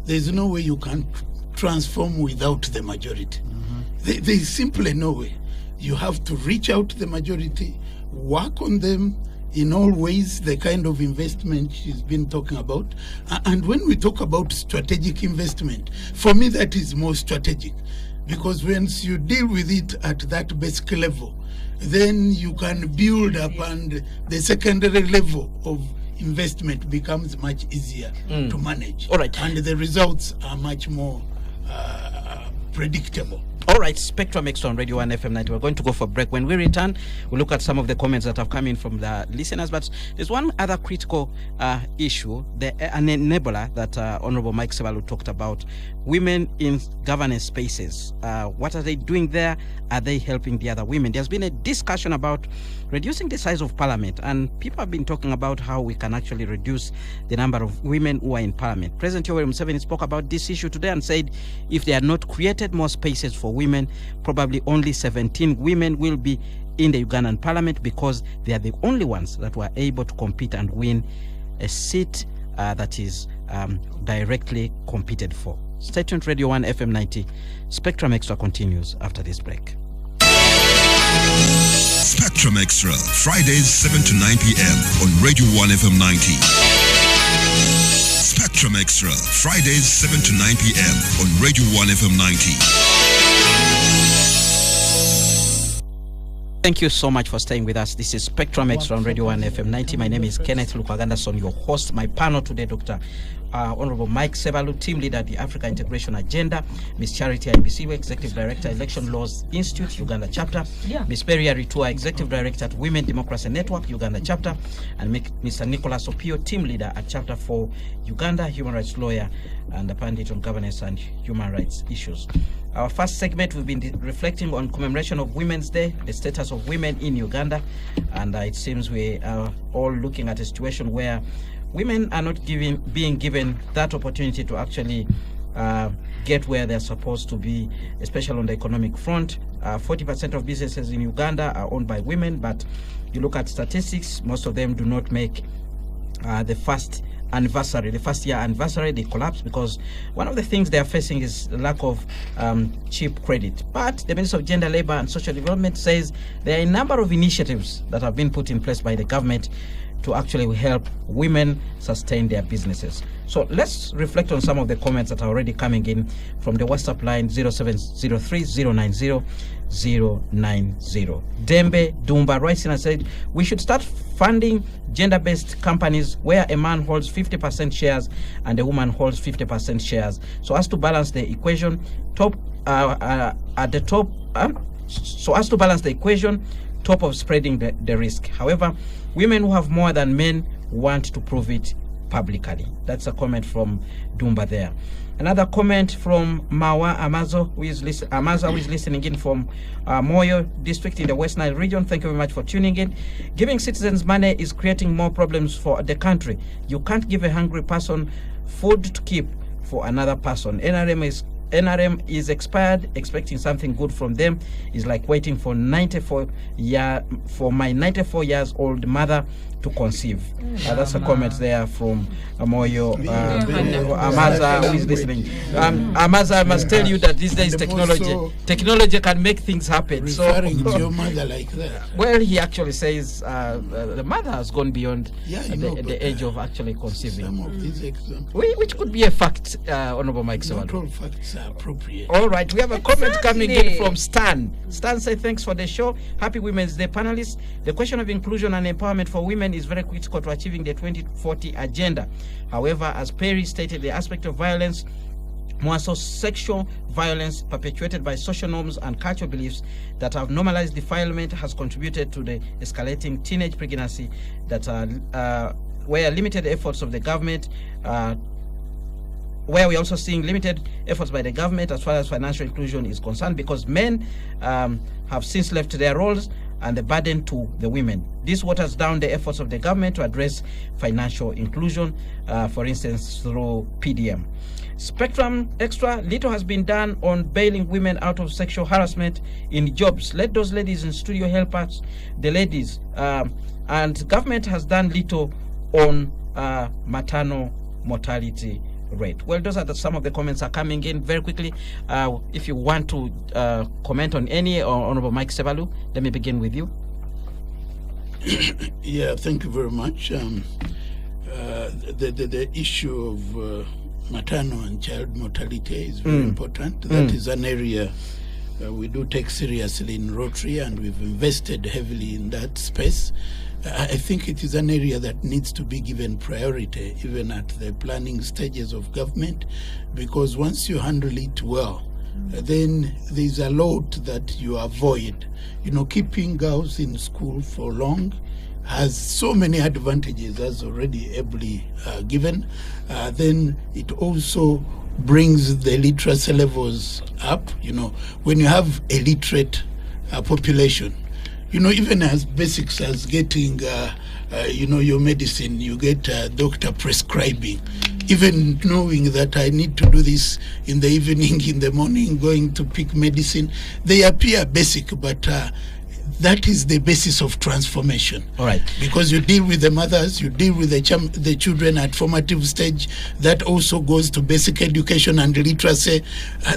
there's no way you can transform without the majority. There's simply no way. You have to reach out to the majority, work on them in all ways, the kind of investment she's been talking about. And when we talk about strategic investment, for me that is more strategic, because once you deal with it at that basic level, then you can build up, and the secondary level of investment becomes much easier to manage. All right. And the results are much more predictable. All right, Spectrum Extra on Radio 1 FM 90. We're going to go for a break. When we return, we'll look at some of the comments that have come in from the listeners. But there's one other critical issue, an enabler that Honorable Mike Sevalu talked about. Women in governance spaces. What are they doing there? Are they helping the other women? There's been a discussion about reducing the size of parliament, and people have been talking about how we can actually reduce the number of women who are in parliament. President Yoweri Museveni spoke about this issue today and said if they are not created more spaces for women, probably only 17 women will be in the Ugandan parliament, because they are the only ones that were able to compete and win a seat that is directly competed for. Stay tuned, Radio 1 FM 90. Spectrum Extra continues after this break. Spectrum Extra, Fridays 7 to 9 p.m. on Radio 1 FM 90. Spectrum Extra, Fridays 7 to 9 p.m. on Radio 1 FM 90. Thank you so much for staying with us. This is Spectrum Extra on Radio 1 FM 90. My name is Kenneth Lukwagandason, your host. My panel today, Dr. Honorable Mike Sevalu, Team Leader at the Africa Integration Agenda, Ms. Charity Ibisiwe, Executive Director, Election Laws Institute, Uganda Chapter, Ms. Peria Ritua, Executive Director at Women Democracy Network, Uganda Chapter, and Mr. Nicholas Opio, Team Leader at Chapter for Uganda, Human Rights Lawyer, and a pundit on governance and human rights issues. Our first segment, we've been reflecting on commemoration of Women's Day, the status of women in Uganda, and it seems we are all looking at a situation where women are not being given that opportunity to actually get where they're supposed to be, especially on the economic front. 40% of businesses in Uganda are owned by women, but you look at statistics, most of them do not make the first year anniversary. They collapse because one of the things they are facing is the lack of cheap credit. But the Minister of Gender, Labour and Social Development says there are a number of initiatives that have been put in place by the government to actually help women sustain their businesses. So let's reflect on some of the comments that are already coming in from the WhatsApp line 0703-090-090. Dembe Dumba writes in and said, we should start funding gender-based companies where a man holds 50% shares and a woman holds 50% shares, so as to balance the equation. Top of spreading the risk. However, women who have more than men want to prove it publicly. That's a comment from Dumba there. Another comment from Mawa Amazo, who is listening in from Moyo district in the West Nile region. Thank you very much for tuning in. Giving citizens money is creating more problems for the country. You can't give a hungry person food to keep for another person. NRM is expired. Expecting something good from them is like waiting for my 94 years old mother to conceive. That's a comment there from Moyo Amaza, who is listening. Amaza, I must tell you that these days technology can make things happen. Referring to your mother like that. Well, he actually says the mother has gone beyond the age of actually conceiving. Some of these examples, which could be a fact, Honorable Mike Sewalu. not all facts are appropriate. All right, we have a comment coming in from Stan. Stan said, thanks for the show. Happy Women's Day, panelists. The question of inclusion and empowerment for women is very critical to achieving the 2040 agenda. However, as Perry stated, the aspect of violence, more so sexual violence perpetuated by social norms and cultural beliefs that have normalized defilement, has contributed to the escalating teenage pregnancy that where limited efforts of the government where we're also seeing limited efforts by the government as far as financial inclusion is concerned, because men have since left their roles and the burden to the women. This waters down the efforts of the government to address financial inclusion, for instance, through PDM. Spectrum Extra, little has been done on bailing women out of sexual harassment in jobs. Let those ladies in studio help us, the ladies. And government has done little on maternal mortality rate. Well, those are some of the comments are coming in very quickly. If you want to comment on any, Honorable Mike Sewalu, let me begin with you. Yeah, thank you very much. The issue of maternal and child mortality is very important. That is an area we do take seriously in Rotary, and we've invested heavily in that space. I think it is an area that needs to be given priority, even at the planning stages of government, because once you handle it well, then there's a lot that you avoid. You know, keeping girls in school for long has so many advantages, as already ably given. Then it also brings the literacy levels up. You know, when you have a literate population, you know, even as basics as getting, you know, your medicine, you get a doctor prescribing. Even knowing that I need to do this in the evening, in the morning, going to pick medicine, they appear basic, but that is the basis of transformation. All right. Because you deal with the mothers, you deal with the children at formative stage. That also goes to basic education and literacy.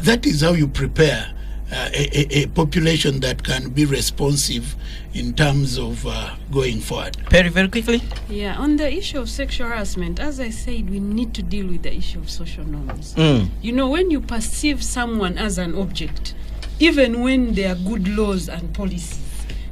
That is how you prepare a population that can be responsive in terms of going forward. Perry, very quickly. Yeah, on the issue of sexual harassment, as I said, we need to deal with the issue of social norms. You know, when you perceive someone as an object, even when there are good laws and policies,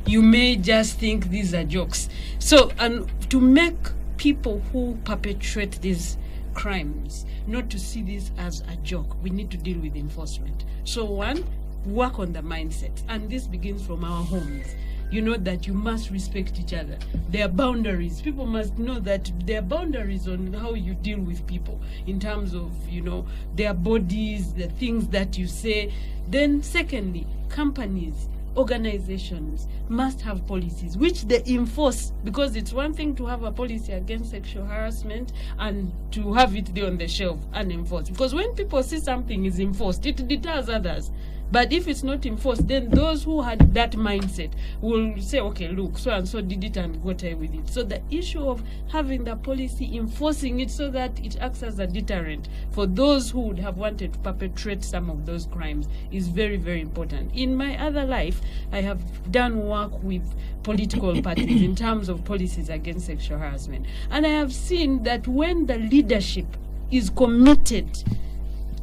you may just think these are jokes. So, and to make people who perpetrate these crimes not to see this as a joke, we need to deal with enforcement. So one, work on the mindset, and this begins from our homes. You know that you must respect each other. There are boundaries. People must know that there are boundaries on how you deal with people in terms of, you know, their bodies, the things that you say. Then secondly, companies organizations must have policies which they enforce, because it's one thing to have a policy against sexual harassment and to have it there on the shelf unenforced, because when people see something is enforced, it deters others. But if it's not enforced, then those who had that mindset will say, okay, look, so and so did it and got away with it. So the issue of having the policy, enforcing it so that it acts as a deterrent for those who would have wanted to perpetrate some of those crimes is very, very important. In my other life, I have done work with political parties in terms of policies against sexual harassment. And I have seen that when the leadership is committed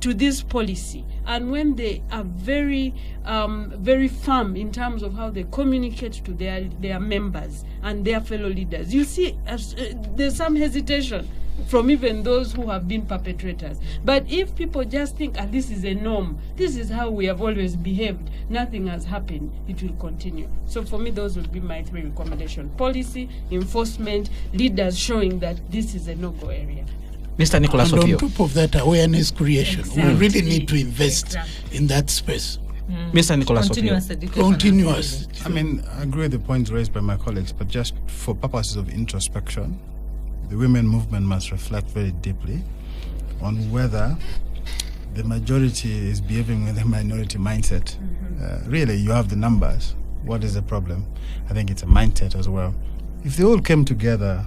to this policy, and when they are very firm in terms of how they communicate to their members and their fellow leaders, you see there's some hesitation from even those who have been perpetrators. But if people just think, this is a norm, this is how we have always behaved, nothing has happened, it will continue. So for me, those would be my 3 recommendations: policy, enforcement, leaders showing that this is a no-go area. Mr. Nicholas And Opio. on top of that, awareness creation. Exactly. We really need to invest in that space. Mr. Nicholas Continuous Opio. education. Continuous. I mean, I agree with the points raised by my colleagues, but just for purposes of introspection, the women movement must reflect very deeply on whether the majority is behaving with a minority mindset. Really, you have the numbers. What is the problem? I think it's a mindset as well. If they all came together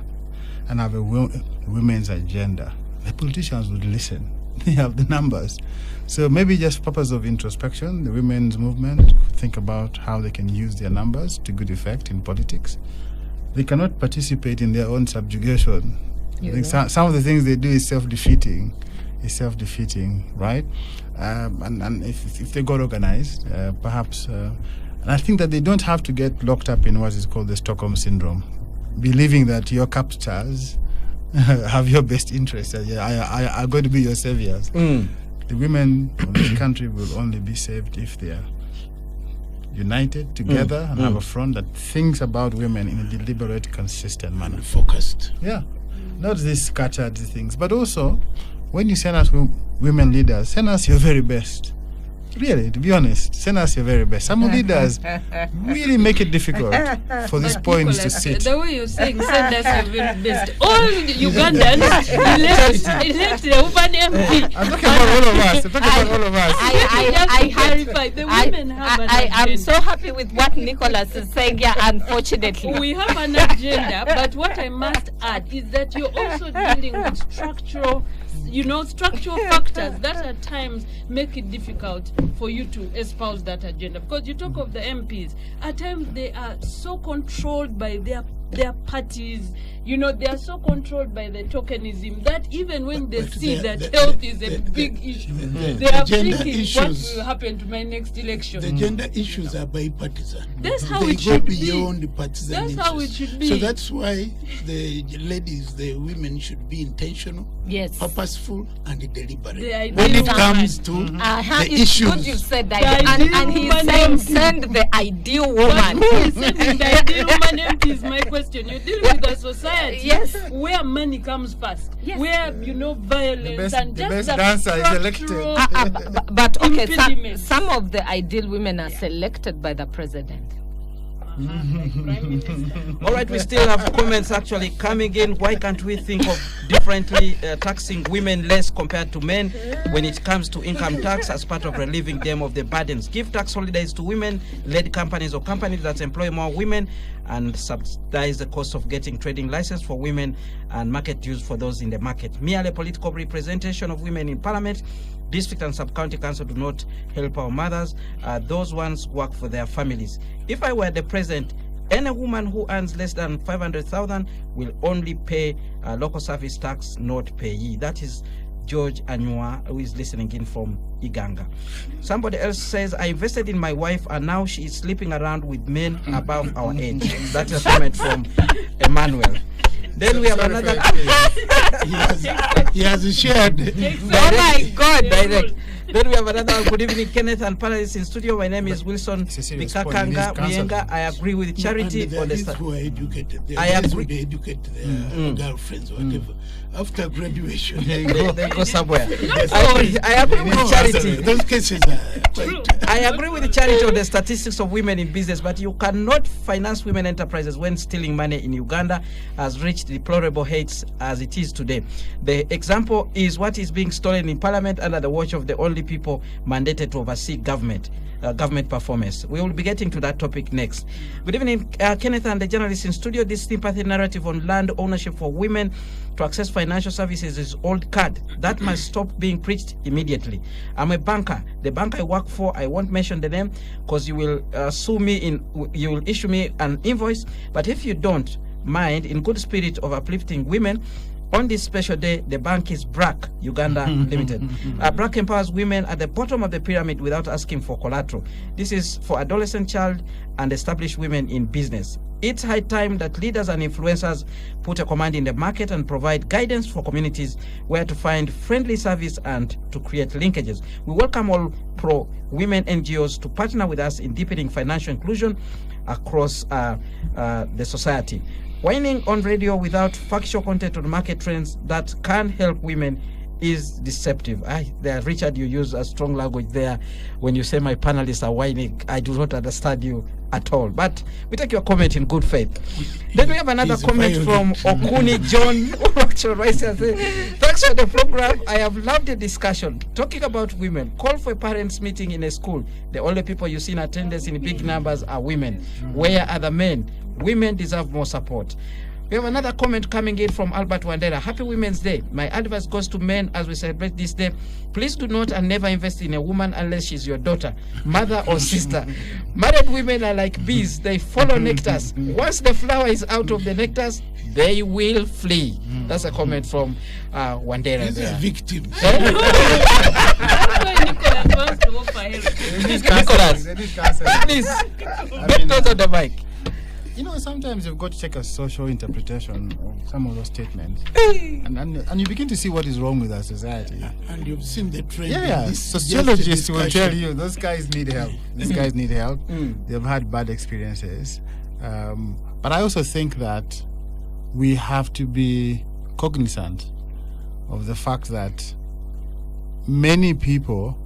and have a women's agenda, the politicians would listen. They have the numbers. So maybe just for purpose of introspection, the women's movement could think about how they can use their numbers to good effect in politics. They cannot participate in their own subjugation. I think some of the things they do is self-defeating. Right? And if they got organized, perhaps, and I think that they don't have to get locked up in what is called the Stockholm Syndrome, believing that your captors have your best interests. I going to be your saviors. The women of this country will only be saved if they are united together and have a front that thinks about women in a deliberate, consistent manner. Focused. Yeah, not these scattered things, but also when you send us women leaders, send us your very best. Really, to be honest, send us your very best. Some leaders really make it difficult for these points to sit. The way you're saying, send us your very best. All Ugandans elect the woman MP. I'm talking about all of us. I clarify, the women have an agenda. I'm so happy with what Nicholas is saying here, unfortunately. We have an agenda, but what I must add is that you're also dealing with structural factors that at times make it difficult for you to espouse that agenda. Because you talk of the MPs, at times they are so controlled by their parties, they are so controlled by the tokenism that even when they see that health is a big issue, they are thinking, what will happen to my next election? The gender issues are bipartisan. That's how they it should go beyond the partisan That's interests. how it should be. So that's why the ladies, the women should be intentional, Yes. purposeful, and deliberate. The When it ideal comes to Uh-huh. the It's issues. good you said that. The And he's ideal saying, woman send the ideal But woman. who is sending the ideal woman MP is my question. You're dealing with a society Yes. where money comes first, Yes. where violence and the just best the dancer is elected. structural- But okay, Impediments. some of the ideal women are selected by the president. Prime Minister. All right, we still have comments actually coming in. Why can't we think of differently taxing women less compared to men when it comes to income tax as part of relieving them of the burdens? Give tax holidays to women-led companies or companies that employ more women and subsidize the cost of getting trading license for women and market dues for those in the market. Merely political representation of women in parliament, district and sub-county council do not help our mothers. Those ones work for their families. If I were the president, any woman who earns less than 500,000 will only pay local service tax, not payee. That is George Anyua, who is listening in from Iganga. Somebody else says, I invested in my wife and now she is sleeping around with men above our age. That's a comment from Emmanuel. Then we have another. he has shared. Oh my God. Direct. Then we have another one. Good evening, Kenneth and panelists in studio. My name is Wilson Bikakanga Mienga. I agree with Charity And on there the is who are educated. They I agree. They educate their girlfriends, whatever. After graduation, they go somewhere. I agree with Charity. those cases are I agree with Charity on the statistics of women in business, but you cannot finance women enterprises when stealing money in Uganda has reached deplorable heights as it is today. The example is what is being stolen in Parliament under the watch of the only people mandated to oversee government performance. We will be getting to that topic next. Good evening, Kenneth and the journalists in studio. This sympathy narrative on land ownership for women to access financial services is old card. That must stop being preached immediately. I'm a banker. The bank I work for, I won't mention the name because you will sue me. You will issue me an invoice. But if you don't mind, in good spirit of uplifting women, on this special day, the bank is BRAC Uganda Limited. BRAC empowers women at the bottom of the pyramid without asking for collateral. This is for adolescent, child, and established women in business. It's high time that leaders and influencers put a command in the market and provide guidance for communities where to find friendly service and to create linkages. We welcome all pro-women NGOs to partner with us in deepening financial inclusion across the society. Whining on radio without factual content on market trends that can help women is deceptive. Richard, you use a strong language there when you say my panelists are whining. I do not understand you at all. But we take your comment in good faith. Then we have another comment from Okuni John, who actually writes and says, thanks for the program. I have loved the discussion. Talking about women, call for a parents' meeting in a school. The only people you see in attendance in big numbers are women. Where are the men? Women deserve more support. We have another comment coming in from Albert Wandera. Happy Women's Day. My advice goes to men as we celebrate this day. Please do not and never invest in a woman unless she's your daughter, mother, or sister. Married women are like bees. They follow nectars. Once the flower is out of the nectars, they will flee. That's a comment from Wandera. These are victims. Nicholas, please, get those on the mic. You know, sometimes you've got to check a social interpretation of some of those statements, and you begin to see what is wrong with our society. And you've seen the trend. Yeah, sociologists will tell you those guys need help. These guys need help. They've had bad experiences, but I also think that we have to be cognizant of the fact that many people,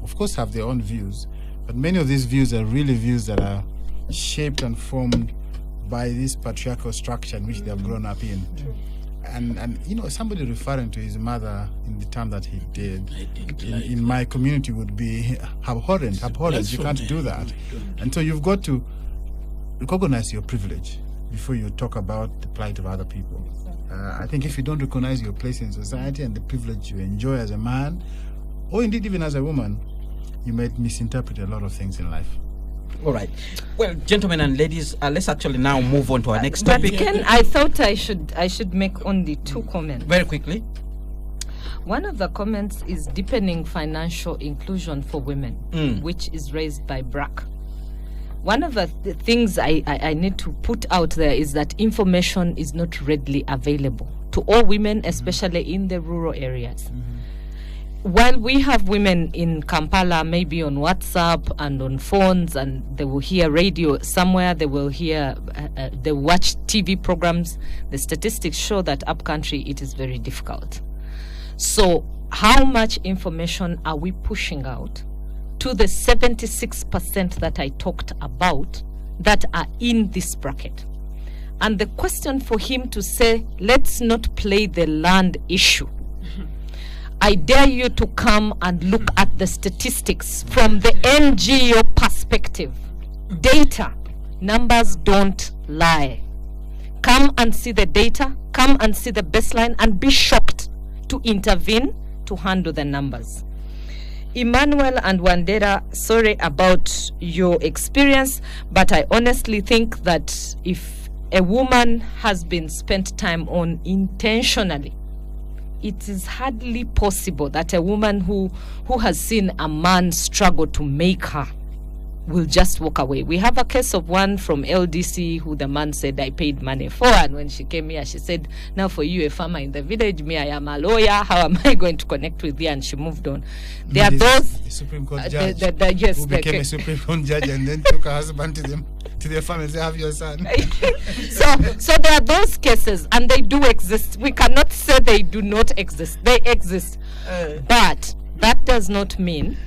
of course, have their own views, but many of these views are really views that are shaped and formed by this patriarchal structure in which they have grown up in. And you know, somebody referring to his mother in the term that he did in my community would be abhorrent. You can't do that. And so you've got to recognize your privilege before you talk about the plight of other people. I think if you don't recognize your place in society and the privilege you enjoy as a man, or indeed even as a woman, you might misinterpret a lot of things in life. All right. Well, gentlemen and ladies, let's actually now move on to our next topic. But Ken, I thought I should make only two comments. Very quickly. One of the comments is deepening financial inclusion for women, which is raised by BRAC. One of the things I need to put out there is that information is not readily available to all women, especially in the rural areas. While we have women in Kampala, maybe on WhatsApp and on phones, and they will hear radio somewhere, they will hear, they watch TV programs, the statistics show that upcountry it is very difficult. So how much information are we pushing out to the 76% that I talked about that are in this bracket? And the question for him to say, let's not play the land issue. I dare you to come and look at the statistics from the NGO perspective. Data, numbers don't lie. Come and see the data, come and see the baseline, and be shocked to intervene to handle the numbers. Emmanuel and Wandera, sorry about your experience, but I honestly think that if a woman has been spent time on intentionally, it is hardly possible that a woman who has seen a man struggle to make her will just walk away. We have a case of one from LDC who the man said, I paid money for, and when she came here, she said, now for you, a farmer in the village, me, I am a lawyer, how am I going to connect with you? And she moved on. There are those... The Supreme Court judge yes, who became a Supreme Court judge and then took her husband to their family and said, have your son. So there are those cases, and they do exist. We cannot say they do not exist. They exist. But that does not mean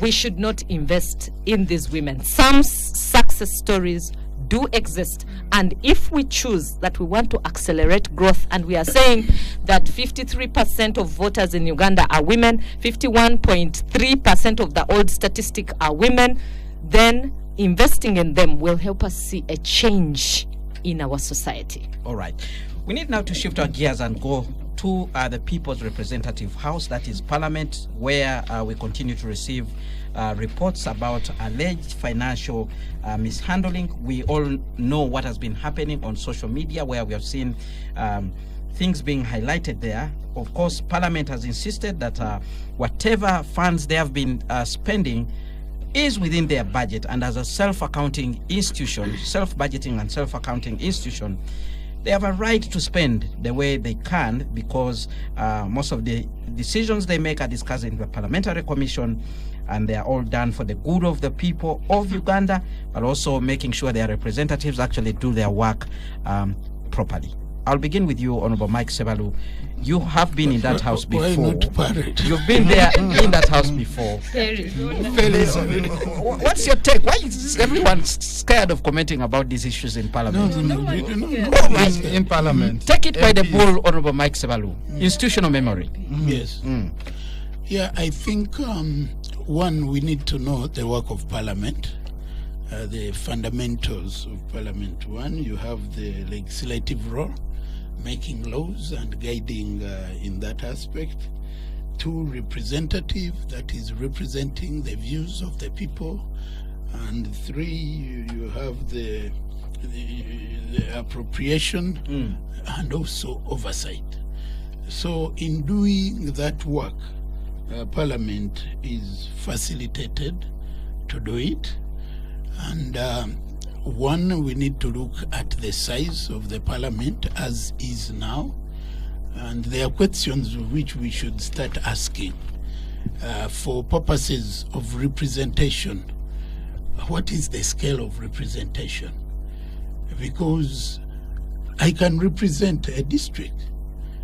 we should not invest in these women. Some success stories do exist, and if we choose that we want to accelerate growth, and we are saying that 53% of voters in Uganda are women, 51.3% of the old statistic are women, then investing in them will help us see a change in our society. All right. We need now to shift our gears and go to the People's Representative House, that is Parliament, where we continue to receive reports about alleged financial mishandling. We all know what has been happening on social media, where we have seen things being highlighted there. Of course, Parliament has insisted that whatever funds they have been spending is within their budget, and as a self-accounting institution, self-budgeting and self-accounting institution, they have a right to spend the way they can, because most of the decisions they make are discussed in the Parliamentary Commission, and they are all done for the good of the people of Uganda, but also making sure their representatives actually do their work properly. I'll begin with you, Honorable Mike Sebalu. You have been in that house before. Why not parrot? You've been there in that house before. What's your take? Why is everyone scared of commenting about these issues in Parliament? In Parliament. Take it by the bull, Honorable Mike Sebalu. Institutional memory. Yes. Yeah, I think, one, we need to know the work of Parliament, the fundamentals of Parliament. One, you have the legislative role, making laws and guiding in that aspect. Two, representative, that is representing the views of the people. And three, you have the appropriation and also oversight. So in doing that work, Parliament is facilitated to do it. And one, we need to look at the size of the Parliament as is now. And there are questions which we should start asking. For purposes of representation, what is the scale of representation? Because I can represent a district,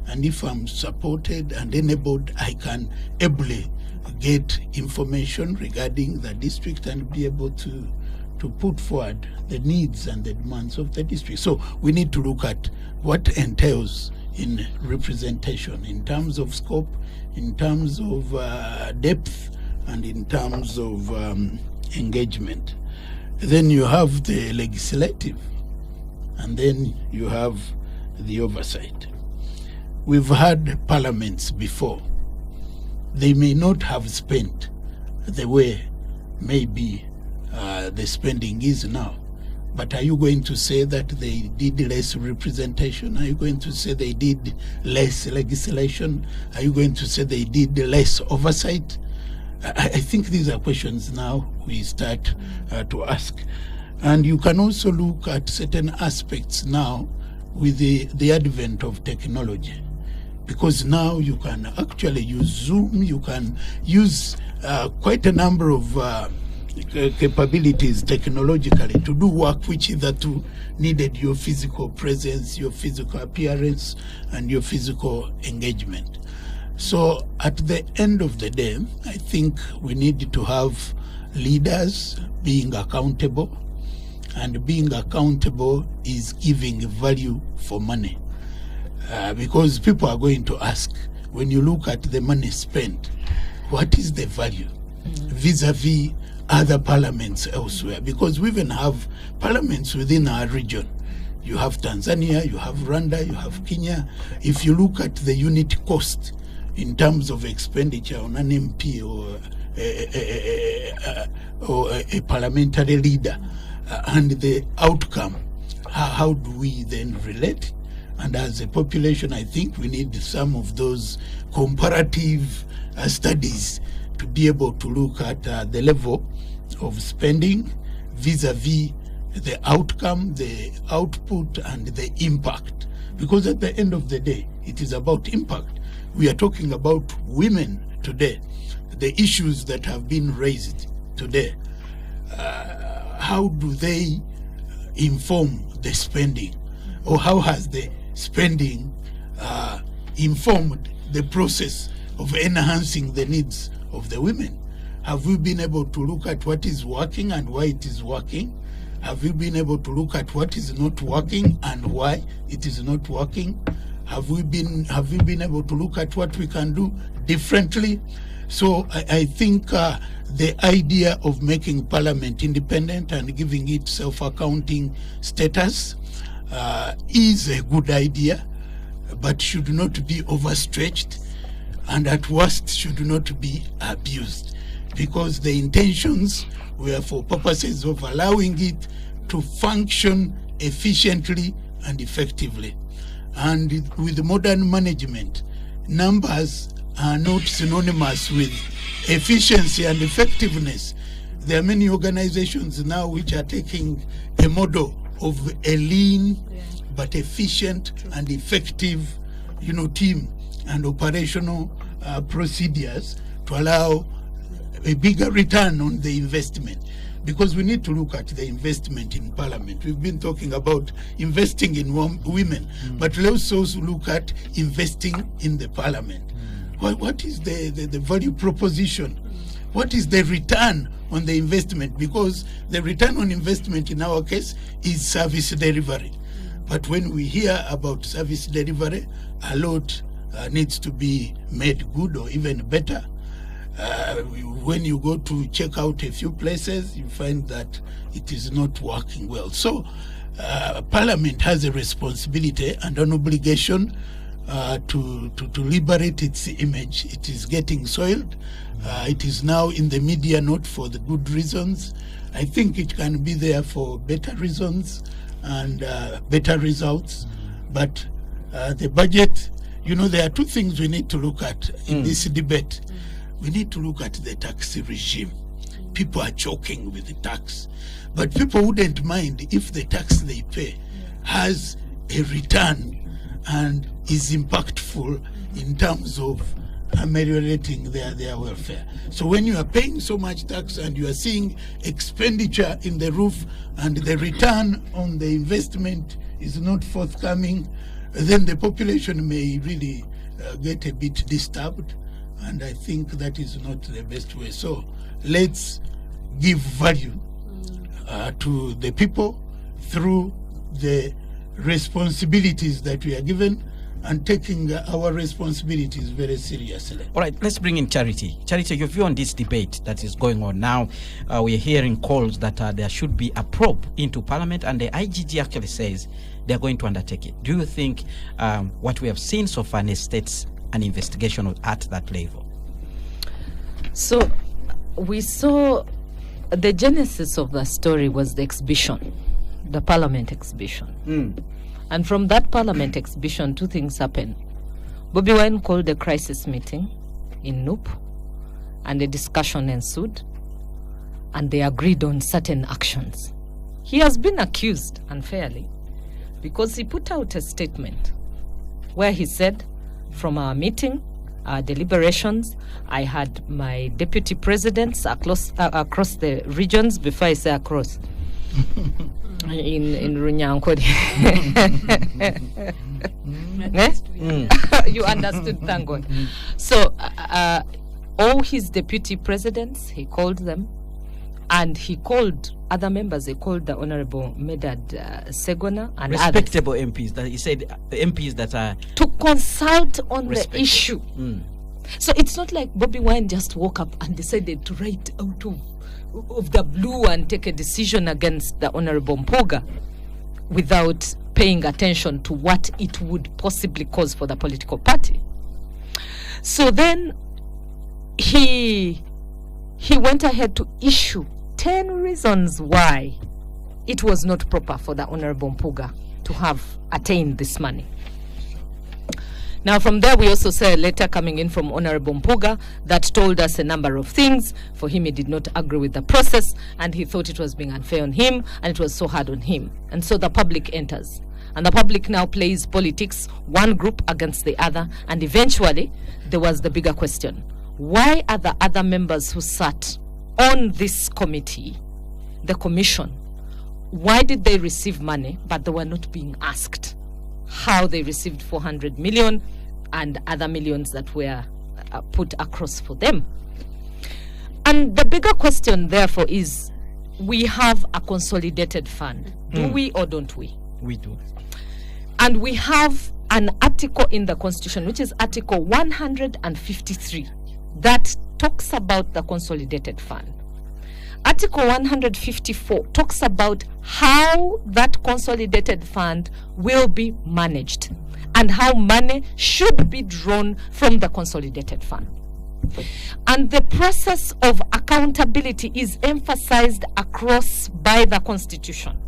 and if I'm supported and enabled, I can ably get information regarding the district and be able to put forward the needs and the demands of the district. So we need to look at what entails in representation in terms of scope, in terms of depth, and in terms of engagement. Then you have the legislative, and then you have the oversight. We've had parliaments before. They may not have spent the way maybe the spending is now. But are you going to say that they did less representation? Are you going to say they did less legislation? Are you going to say they did less oversight? I think these are questions now we start to ask. And you can also look at certain aspects now with the advent of technology. Because now you can actually use Zoom, you can use quite a number of capabilities technologically to do work which hitherto needed your physical presence, your physical appearance, and your physical engagement. So at the end of the day, I think we need to have leaders being accountable, and being accountable is giving value for money. Because people are going to ask, when you look at the money spent, what is the value vis-a-vis other parliaments elsewhere? Because we even have parliaments within our region. You have Tanzania, you have Rwanda, you have Kenya. If you look at the unit cost in terms of expenditure on an MP or a parliamentary leader and the outcome, how do we then relate? And as a population, I think we need some of those comparative studies to be able to look at the level of spending vis-a-vis the outcome, the output, and the impact. Because at the end of the day, it is about impact. We are talking about women today, the issues that have been raised today. How do they inform the spending? Or how has the spending informed the process of enhancing the needs of the women? Have we been able to look at what is working and why it is working? Have we been able to look at what is not working and why it is not working? Have we been able to look at what we can do differently? So I think the idea of making Parliament independent and giving it self-accounting status is a good idea, but should not be overstretched, and at worst should not be abused, because the intentions were for purposes of allowing it to function efficiently and effectively. And with modern management, numbers are not synonymous with efficiency and effectiveness. There are many organizations now which are taking a model of a lean but efficient and effective, team and operational procedures to allow a bigger return on the investment. Because we need to look at the investment in Parliament. We've been talking about investing in women, but let's also look at investing in the Parliament. What is the value proposition? What is the return on the investment? Because the return on investment in our case is service delivery. But when we hear about service delivery, a lot needs to be made good or even better. When you go to check out a few places, you find that it is not working well. So Parliament has a responsibility and an obligation to liberate its image. It is getting soiled. It is now in the media not for the good reasons. I think it can be there for better reasons and better results. But the budget, there are two things we need to look at in this debate. We need to look at the tax regime. People are choking with the tax, but people wouldn't mind if the tax they pay has a return and is impactful in terms of ameliorating their welfare. So when you are paying so much tax and you are seeing expenditure in the roof and the return on the investment is not forthcoming, then the population may really get a bit disturbed. And I think that is not the best way. So let's give value to the people through the responsibilities that we are given, and taking our responsibilities very seriously. All right, let's bring in Charity. Charity, your view on this debate that is going on now. We are hearing calls that there should be a probe into Parliament, and the IGG actually says they're going to undertake it. Do you think what we have seen so far necessitates an investigation at that level? So we saw the genesis of the story was the exhibition, the Parliament exhibition. And from that Parliament exhibition, two things happened. Bobi Wine called a crisis meeting in Noop, and a discussion ensued, and they agreed on certain actions. He has been accused unfairly because he put out a statement where he said, from our meeting, our deliberations, I had my deputy presidents across the regions, before I say across, in Runyankodi. You understood, thank God. So all his deputy presidents, he called them, and he called other members. He called the Honorable Medad Segona and respectable others. MPs. That he said MPs that are to consult on the issue. So it's not like Bobi Wine just woke up and decided to write out of the blue and take a decision against the Honorable Mpoga without paying attention to what it would possibly cause for the political party. So then he went ahead to issue 10 reasons why it was not proper for the Honorable Mpuga to have attained this money. Now from there we also saw a letter coming in from Honorable Mpuga that told us a number of things. For him, he did not agree with the process, and he thought it was being unfair on him, and it was so hard on him. And so the public enters, and the public now plays politics, one group against the other, and eventually there was the bigger question: why are the other members who sat on this committee, the commission, why did they receive money but they were not being asked how they received 400 million and other millions that were put across for them. And the bigger question, therefore, is we have a consolidated fund. Do we or don't we? We do. And we have an article in the Constitution, which is Article 153, that talks about the consolidated fund. Article 154 talks about how that consolidated fund will be managed and how money should be drawn from the consolidated fund. And the process of accountability is emphasized across by the Constitution.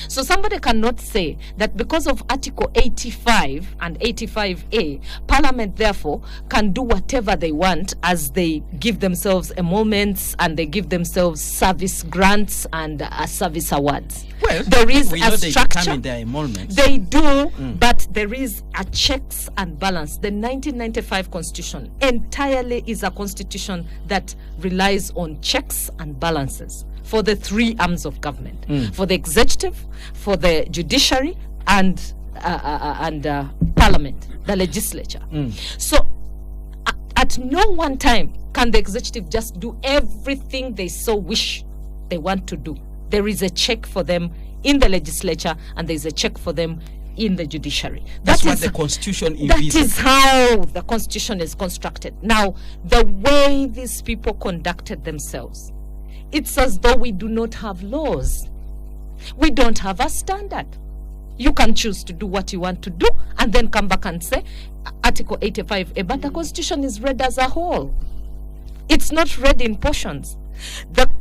So somebody cannot say that because of Article 85 and 85A, Parliament therefore can do whatever they want as they give themselves emoluments and they give themselves service grants and service awards. Well, there is a structure. Their emoluments. They do, but there is a checks and balance. The 1995 Constitution entirely is a constitution that relies on checks and balances for the three arms of government, for the executive, for the judiciary, and parliament, the legislature. So at no one time can the executive just do everything they so wish they want to do. There is a check for them in the legislature, and there is a check for them in the judiciary. That's what the Constitution envisages. That is how the Constitution is constructed. Now, the way these people conducted themselves, it's as though we do not have laws. We don't have a standard. You can choose to do what you want to do and then come back and say Article 85A, but the Constitution is read as a whole. It's not read in portions.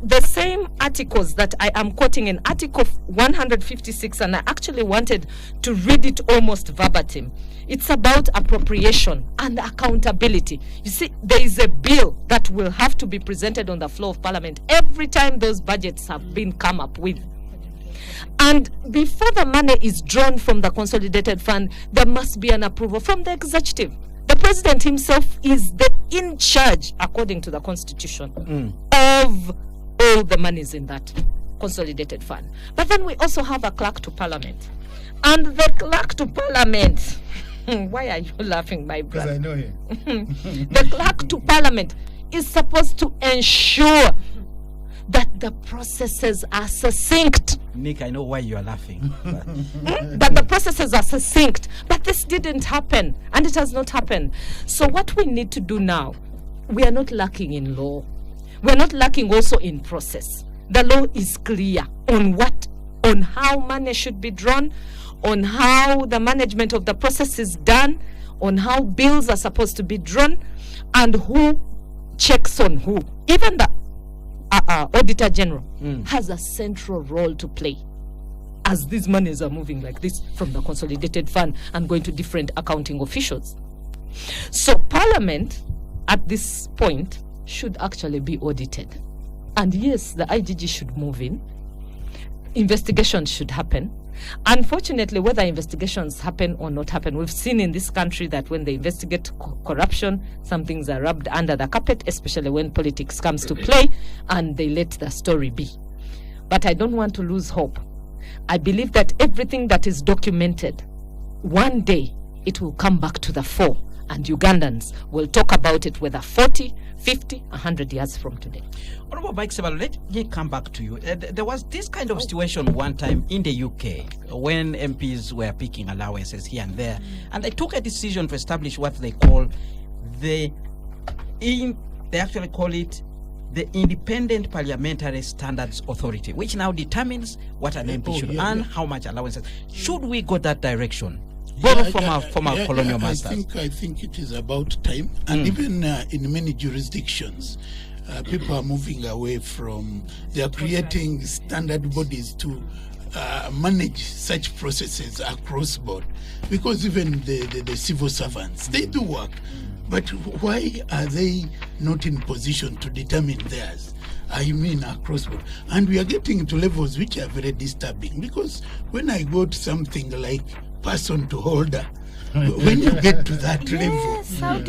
The same articles that I am quoting in Article 156, and I actually wanted to read it almost verbatim. It's about appropriation and accountability. You see, there is a bill that will have to be presented on the floor of Parliament every time those budgets have been come up with. And before the money is drawn from the consolidated fund, there must be an approval from the executive. The president himself is the in charge, according to the Constitution, of all the monies in that consolidated fund. But then we also have a clerk to Parliament. And the clerk to Parliament, why are you laughing, my brother? Because I know him. The clerk to Parliament is supposed to ensure that the processes are succinct. Nick, I know why you are laughing. That the processes are succinct. But this didn't happen, and it has not happened. So what we need to do now, we are not lacking in law. We are not lacking also in process. The law is clear on how money should be drawn, on how the management of the process is done, on how bills are supposed to be drawn, and who checks on who. Even the Auditor General has a central role to play as these monies are moving like this from the consolidated fund and going to different accounting officials. So Parliament at this point should actually be audited. And yes, the IGG should move in. Investigations should happen. Unfortunately, whether investigations happen or not happen, we've seen in this country that when they investigate corruption, some things are rubbed under the carpet, especially when politics comes to play, and they let the story be. But I don't want to lose hope. I believe that everything that is documented, one day it will come back to the fore, and Ugandans will talk about it whether 40, 50, 100 years from today. Honorable Mike Sebalo, let me come back to you. There was this kind of situation one time in the UK when MPs were picking allowances here and there, and they took a decision to establish what they call they actually call it the Independent Parliamentary Standards Authority, which now determines what an MP should earn, how much allowances. Should we go that direction? Borrow from our former colonial masters. I think it is about time, and even in many jurisdictions, people are moving away from. They are creating standard bodies to manage such processes across board, because even the civil servants, they do work, but why are they not in position to determine theirs? I mean across board. And we are getting to levels which are very disturbing, because when I go to something like person to holder, when you get to that level,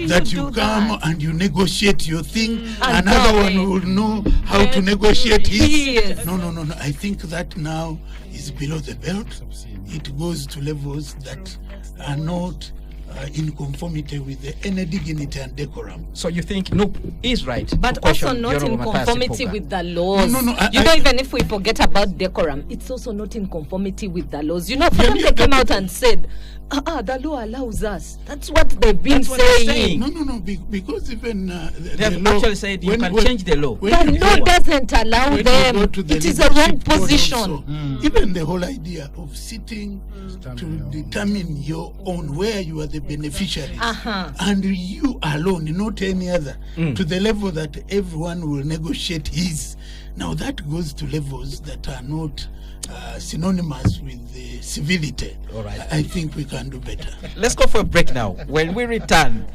that you come and you negotiate your thing, another one will know how to negotiate his. No. I think that now is below the belt. It goes to levels that are not in conformity with any dignity and decorum. So you think Noop is right, but also not in conformity with the laws. No, even if we forget about decorum, it's also not in conformity with the laws. You know, they came out and said, the law allows us. That's what they've been saying. No, because even they have actually said you can change the law. The law doesn't allow them. It is a wrong position. Also, even the whole idea of sitting to determine your own, where you are the beneficiaries, and you alone, not any other, to the level that everyone will negotiate his. Now that goes to levels that are not synonymous with the civility. All right. I think we can do better. Let's go for a break now. When we return,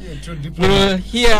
we will hear.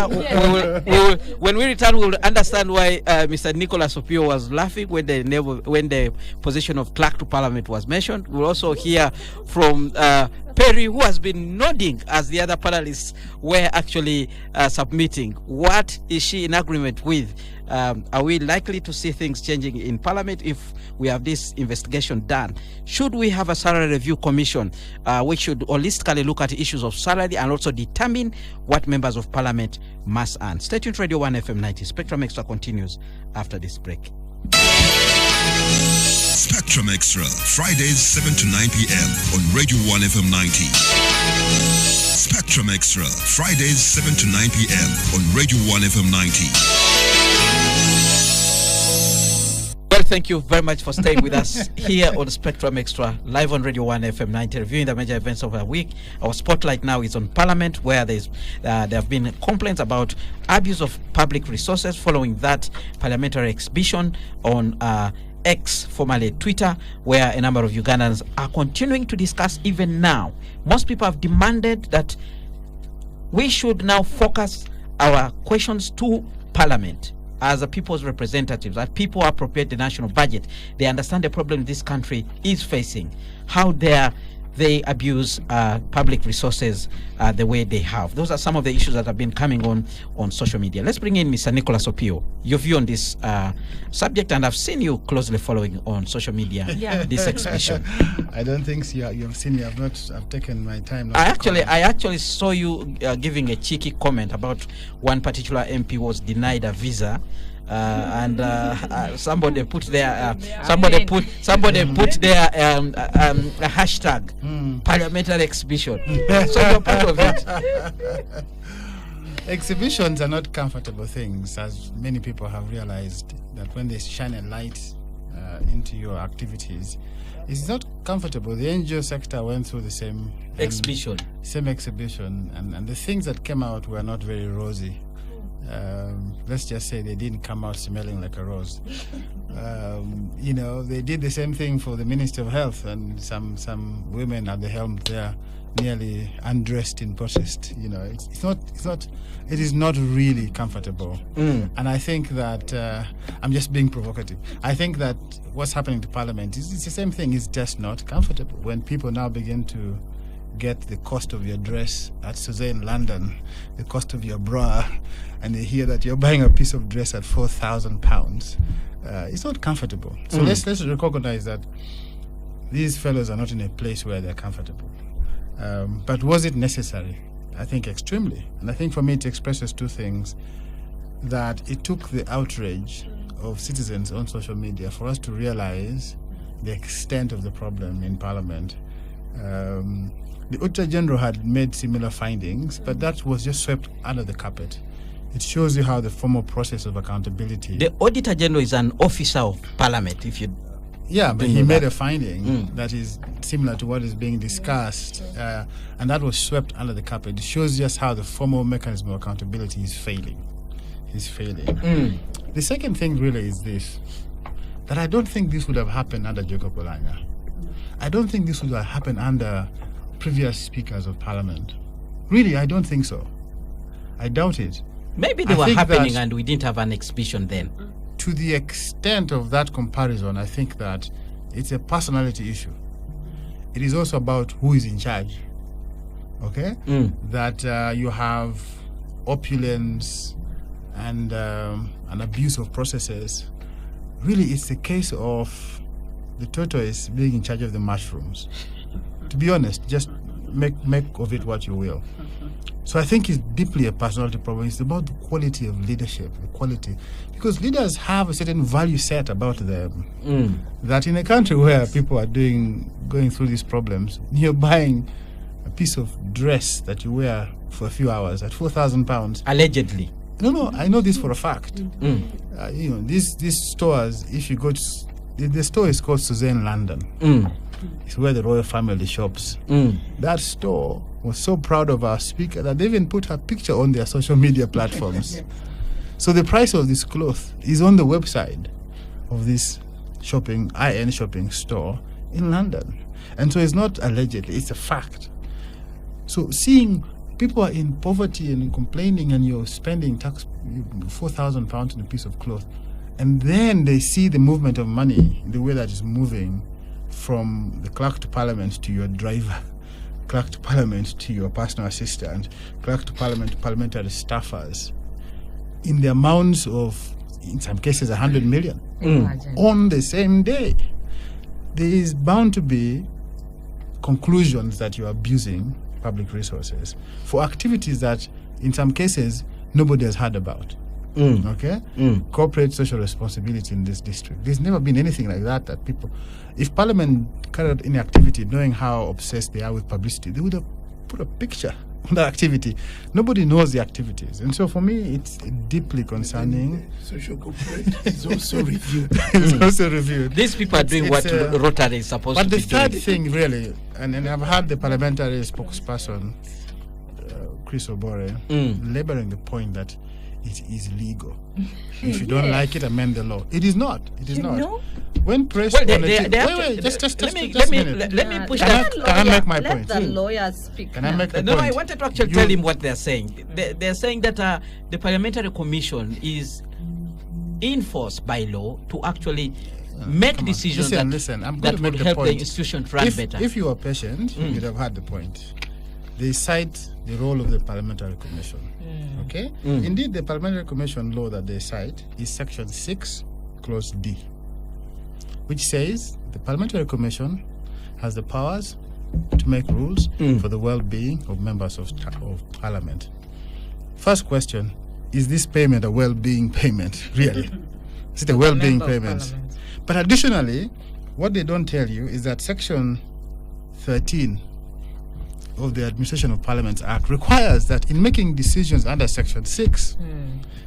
When we return, we will understand why Mr. Nicholas Opio was laughing when the position of clerk to Parliament was mentioned. We'll also hear from Perry, who has been nodding as the other panelists were actually submitting. What is she in agreement with? Are we likely to see things changing in Parliament if we have this investigation done? Should we have a salary review commission which should holistically look at issues of salary and also determine what members of Parliament must earn? Stay tuned, Radio 1 FM 90. Spectrum Extra continues after this break. Spectrum Extra, Fridays 7 to 9 p.m. on Radio 1 FM 90. Spectrum Extra, Fridays 7 to 9 p.m. on Radio 1 FM 90. Well, thank you very much for staying with us here on Spectrum Extra, live on Radio 1 FM 90, reviewing the major events of the week. Our spotlight now is on Parliament, where there have been complaints about abuse of public resources following that parliamentary exhibition on X, formerly Twitter, where a number of Ugandans are continuing to discuss even now. Most people have demanded that we should now focus our questions to Parliament as the people's representatives, that people appropriate the national budget. They understand the problem this country is facing, how they abuse public resources the way they have. Those are some of the issues that have been coming on social media. Let's bring in Mr. Nicholas Opio. Your view on this subject, and I've seen you closely following on social media this exhibition. I don't think so. You have seen me. I've taken my time. I actually saw you giving a cheeky comment about one particular MP was denied a visa. And somebody put there somebody put there a hashtag parliamentary exhibition. So you're part of it. Exhibitions are not comfortable things, as many people have realized, that when they shine a light into your activities, it's not comfortable. The NGO sector went through the same exhibition, and the things that came out were not very rosy. Let's just say they didn't come out smelling like a rose. They did the same thing for the Minister of Health, and some women at the helm there nearly undressed in protest. It is not really comfortable. And I think that I'm just being provocative. I think that what's happening to Parliament is the same thing. It's just not comfortable when people now begin to get the cost of your dress at Suzanne London, the cost of your bra, and they hear that you're buying a piece of dress at £4,000. It's not comfortable. So let's recognize that these fellows are not in a place where they're comfortable. But was it necessary? I think extremely. And I think for me it expresses two things: that it took the outrage of citizens on social media for us to realize the extent of the problem in Parliament. The Auditor General had made similar findings, but that was just swept under the carpet. It shows you how the formal process of accountability... The Auditor General is an officer of Parliament, if you... Yeah, but he made a finding that is similar to what is being discussed, and that was swept under the carpet. It shows just how the formal mechanism of accountability is failing. The second thing really is this, that I don't think this would have happened under Jacob Olanga. I don't think this would have happened under previous speakers of Parliament. Really, I don't think so. I doubt it. Maybe they were happening and we didn't have an exhibition then. To the extent of that comparison, I think that it's a personality issue. It is also about who is in charge. Okay? That you have opulence and an abuse of processes. Really, it's a case of the tortoise being in charge of the mushrooms. To be honest, just make of it what you will. So I think it's deeply a personality problem. It's about the quality of leadership, the quality. Because leaders have a certain value set about them. That in a country where people are going through these problems, you're buying a piece of dress that you wear for a few hours at £4,000. Allegedly. No, I know this for a fact. These stores, if you go to... The store is called Suzanne London. It's where the royal family shops. That store was so proud of our speaker that they even put her picture on their social media platforms. So the price of this cloth is on the website of this high-end shopping store in London. And so it's not allegedly, it's a fact. So seeing people are in poverty and complaining, and you're spending £4,000 on a piece of cloth, and then they see the movement of money, the way that is moving from the clerk to parliament to your driver, clerk to parliament to your personal assistant, clerk to parliament to parliamentary staffers, in the amounts of, in some cases, 100 million on the same day. There is bound to be conclusions that you're abusing public resources for activities that, in some cases, nobody has heard about. Okay? Corporate social responsibility in this district. There's never been anything like that people... If Parliament carried out any activity knowing how obsessed they are with publicity, they would have put a picture on that activity. Nobody knows the activities. And so for me, it's deeply concerning. Social corporate is also reviewed. It's also reviewed. These people are doing what Rotary is supposed to be doing. But the third thing, really, and I've heard the parliamentary spokesperson, Chris Obore, laboring the point that it is legal. If you don't like it, amend the law. It is not. It is not. Know? When pressed Well, on let me push that. Can I make my point? Let the lawyers speak. Can I make the No, point? I wanted to actually tell him what they're saying. They're saying that the Parliamentary Commission is enforced by law to actually make decisions Listen, I'm going that to make would the help point. the institution to run better. If you are patient, you'd have had the point. They cite the role of the Parliamentary Commission. Okay? Indeed, the Parliamentary Commission law that they cite is Section 6, Clause D, which says the Parliamentary Commission has the powers to make rules for the well-being of members of Parliament. First question, is this payment a well-being payment, really? Is it a well-being payment? But additionally, what they don't tell you is that Section 13 of the Administration of Parliaments Act requires that in making decisions under Section 6,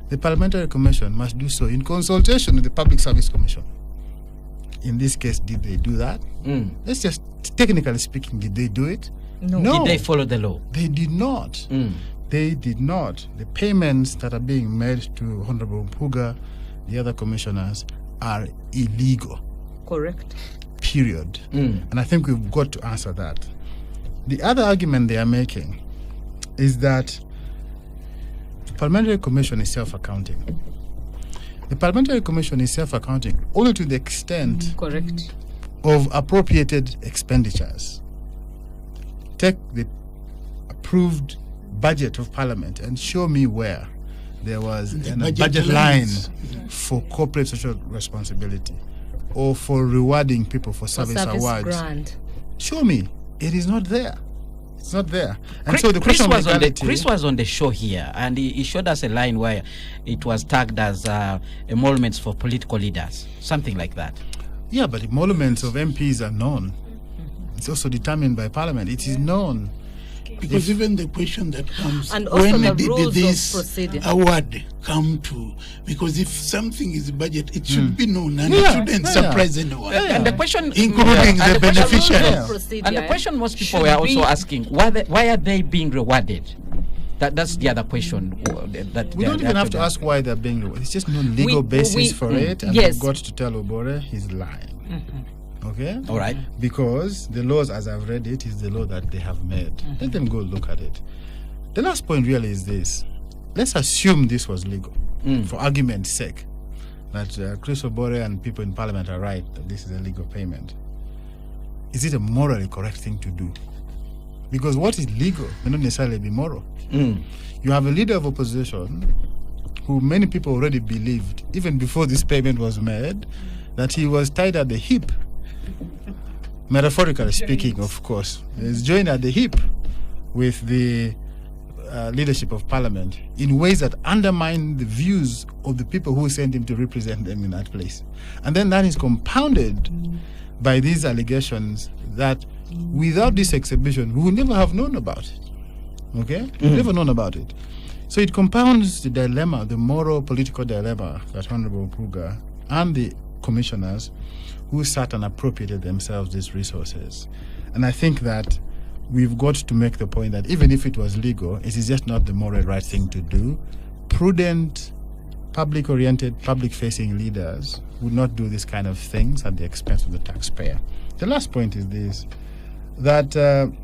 the Parliamentary Commission must do so in consultation with the Public Service Commission. In this case, did they do that? Let's just, technically speaking, did they do it? No. Did they follow the law? They did not. They did not. The payments that are being made to Honorable Mpuga, the other commissioners, are illegal. Correct. Period. And I think we've got to answer that. The other argument they are making is that the Parliamentary Commission is self-accounting. The Parliamentary Commission is self-accounting only to the extent Correct. of appropriated expenditures. Take the approved budget of Parliament and show me where there was a budget line for corporate social responsibility or for rewarding people for service awards. Grant. Show me. It is not there. It's not there. And so the question Chris was on the show here, and he showed us a line where it was tagged as emoluments for political leaders, something like that. Yeah, but emoluments of MPs are known. It's also determined by Parliament. It is known. Because even the question that comes, and also when the did rules this of procedure award come to? Because if something is budget, it should be known, and it shouldn't surprise anyone. And the question, including the beneficiaries. And the question most people were also asking, why are they being rewarded? That's the other question. We don't even have to ask why they're being rewarded. It's just no legal basis for it, and we've got to tell Obore he's lying. Okay? All right. Because the laws, as I've read it, is the law that they have made. Let them go look at it. The last point really is this. Let's assume this was legal, for argument's sake, that Chris Obore and people in Parliament are right, that this is a legal payment. Is it a morally correct thing to do? Because what is legal may not necessarily be moral. You have a leader of opposition who many people already believed, even before this payment was made, that he was tied at the hip metaphorically speaking, of course, is joined at the hip with the leadership of Parliament in ways that undermine the views of the people who sent him to represent them in that place. And then that is compounded by these allegations that without this exhibition, we would never have known about it. Okay? We've never known about it. So it compounds the dilemma, the moral, political dilemma that Honorable Puga and the commissioners who sat and appropriated themselves these resources. And I think that we've got to make the point that even if it was legal, it is just not the moral right thing to do. Prudent, public-oriented, public-facing leaders would not do this kind of things at the expense of the taxpayer. The last point is this, that, and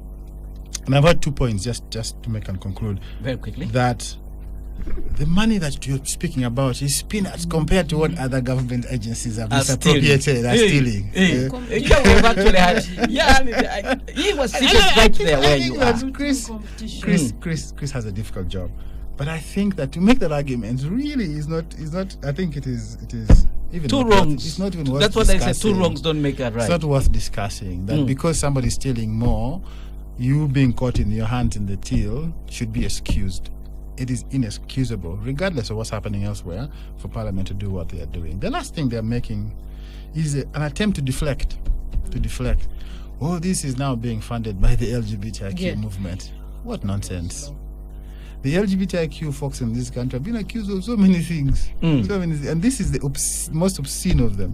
I've had 2 points just to make and conclude. Very quickly. That the money that you're speaking about is peanuts compared to what other government agencies have misappropriated are stealing. He was seated right there where you are. Chris has a difficult job, but I think that to make that argument really is not. I think it is even two wrongs. It's not even worth. That's what they say. Two wrongs don't make it right. It's not worth discussing that because somebody's stealing more, you being caught in your hands in the till should be excused. It is inexcusable, regardless of what's happening elsewhere, for Parliament to do what they are doing. The last thing they're making is an attempt to deflect. Oh, this is now being funded by the LGBTIQ movement. What nonsense. The LGBTIQ folks in this country have been accused of so many things. And this is the most obscene of them.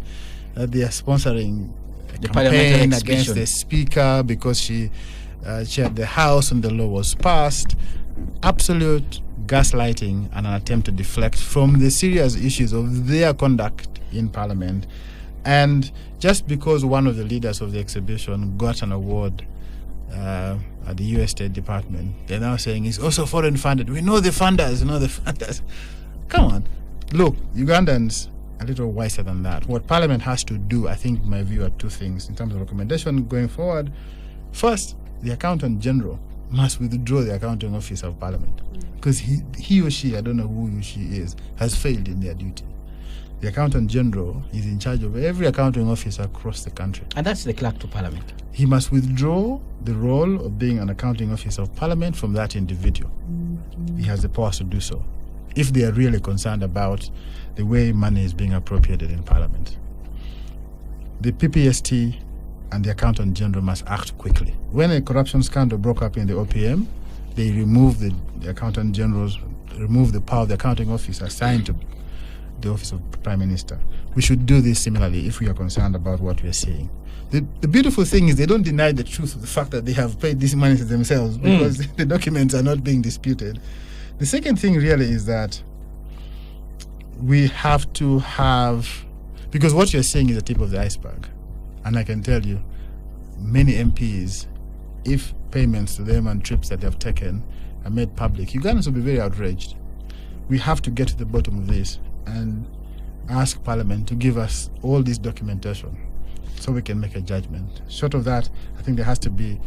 They are sponsoring a campaign against the Speaker because she chaired the House and the law was passed. Absolute gaslighting and an attempt to deflect from the serious issues of their conduct in Parliament. And just because one of the leaders of the exhibition got an award at the US State Department, they're now saying it's also foreign funded. We know the funders. Come on. Look, Ugandans are a little wiser than that. What Parliament has to do, I think, in my view, are two things in terms of recommendation going forward. First, the Accountant General must withdraw the accounting office of Parliament because he or she, I don't know who she is, has failed in their duty. The Accountant General is in charge of every accounting office across the country. And that's the clerk to Parliament. He must withdraw the role of being an accounting office of Parliament from that individual. He has the powers to do so if they are really concerned about the way money is being appropriated in Parliament. The PPST and the Accountant General must act quickly. When a corruption scandal broke up in the OPM, they removed the Accountant Generals, removed the power of the accounting office assigned to the Office of Prime Minister. We should do this similarly if we are concerned about what we are seeing. The beautiful thing is they don't deny the truth of the fact that they have paid this money to themselves because the documents are not being disputed. The second thing really is that we have to have, because what you're saying is the tip of the iceberg. And I can tell you, many MPs, if payments to them and trips that they have taken are made public, Ugandans will be very outraged. We have to get to the bottom of this and ask Parliament to give us all this documentation so we can make a judgment. Short of that, I think there has to be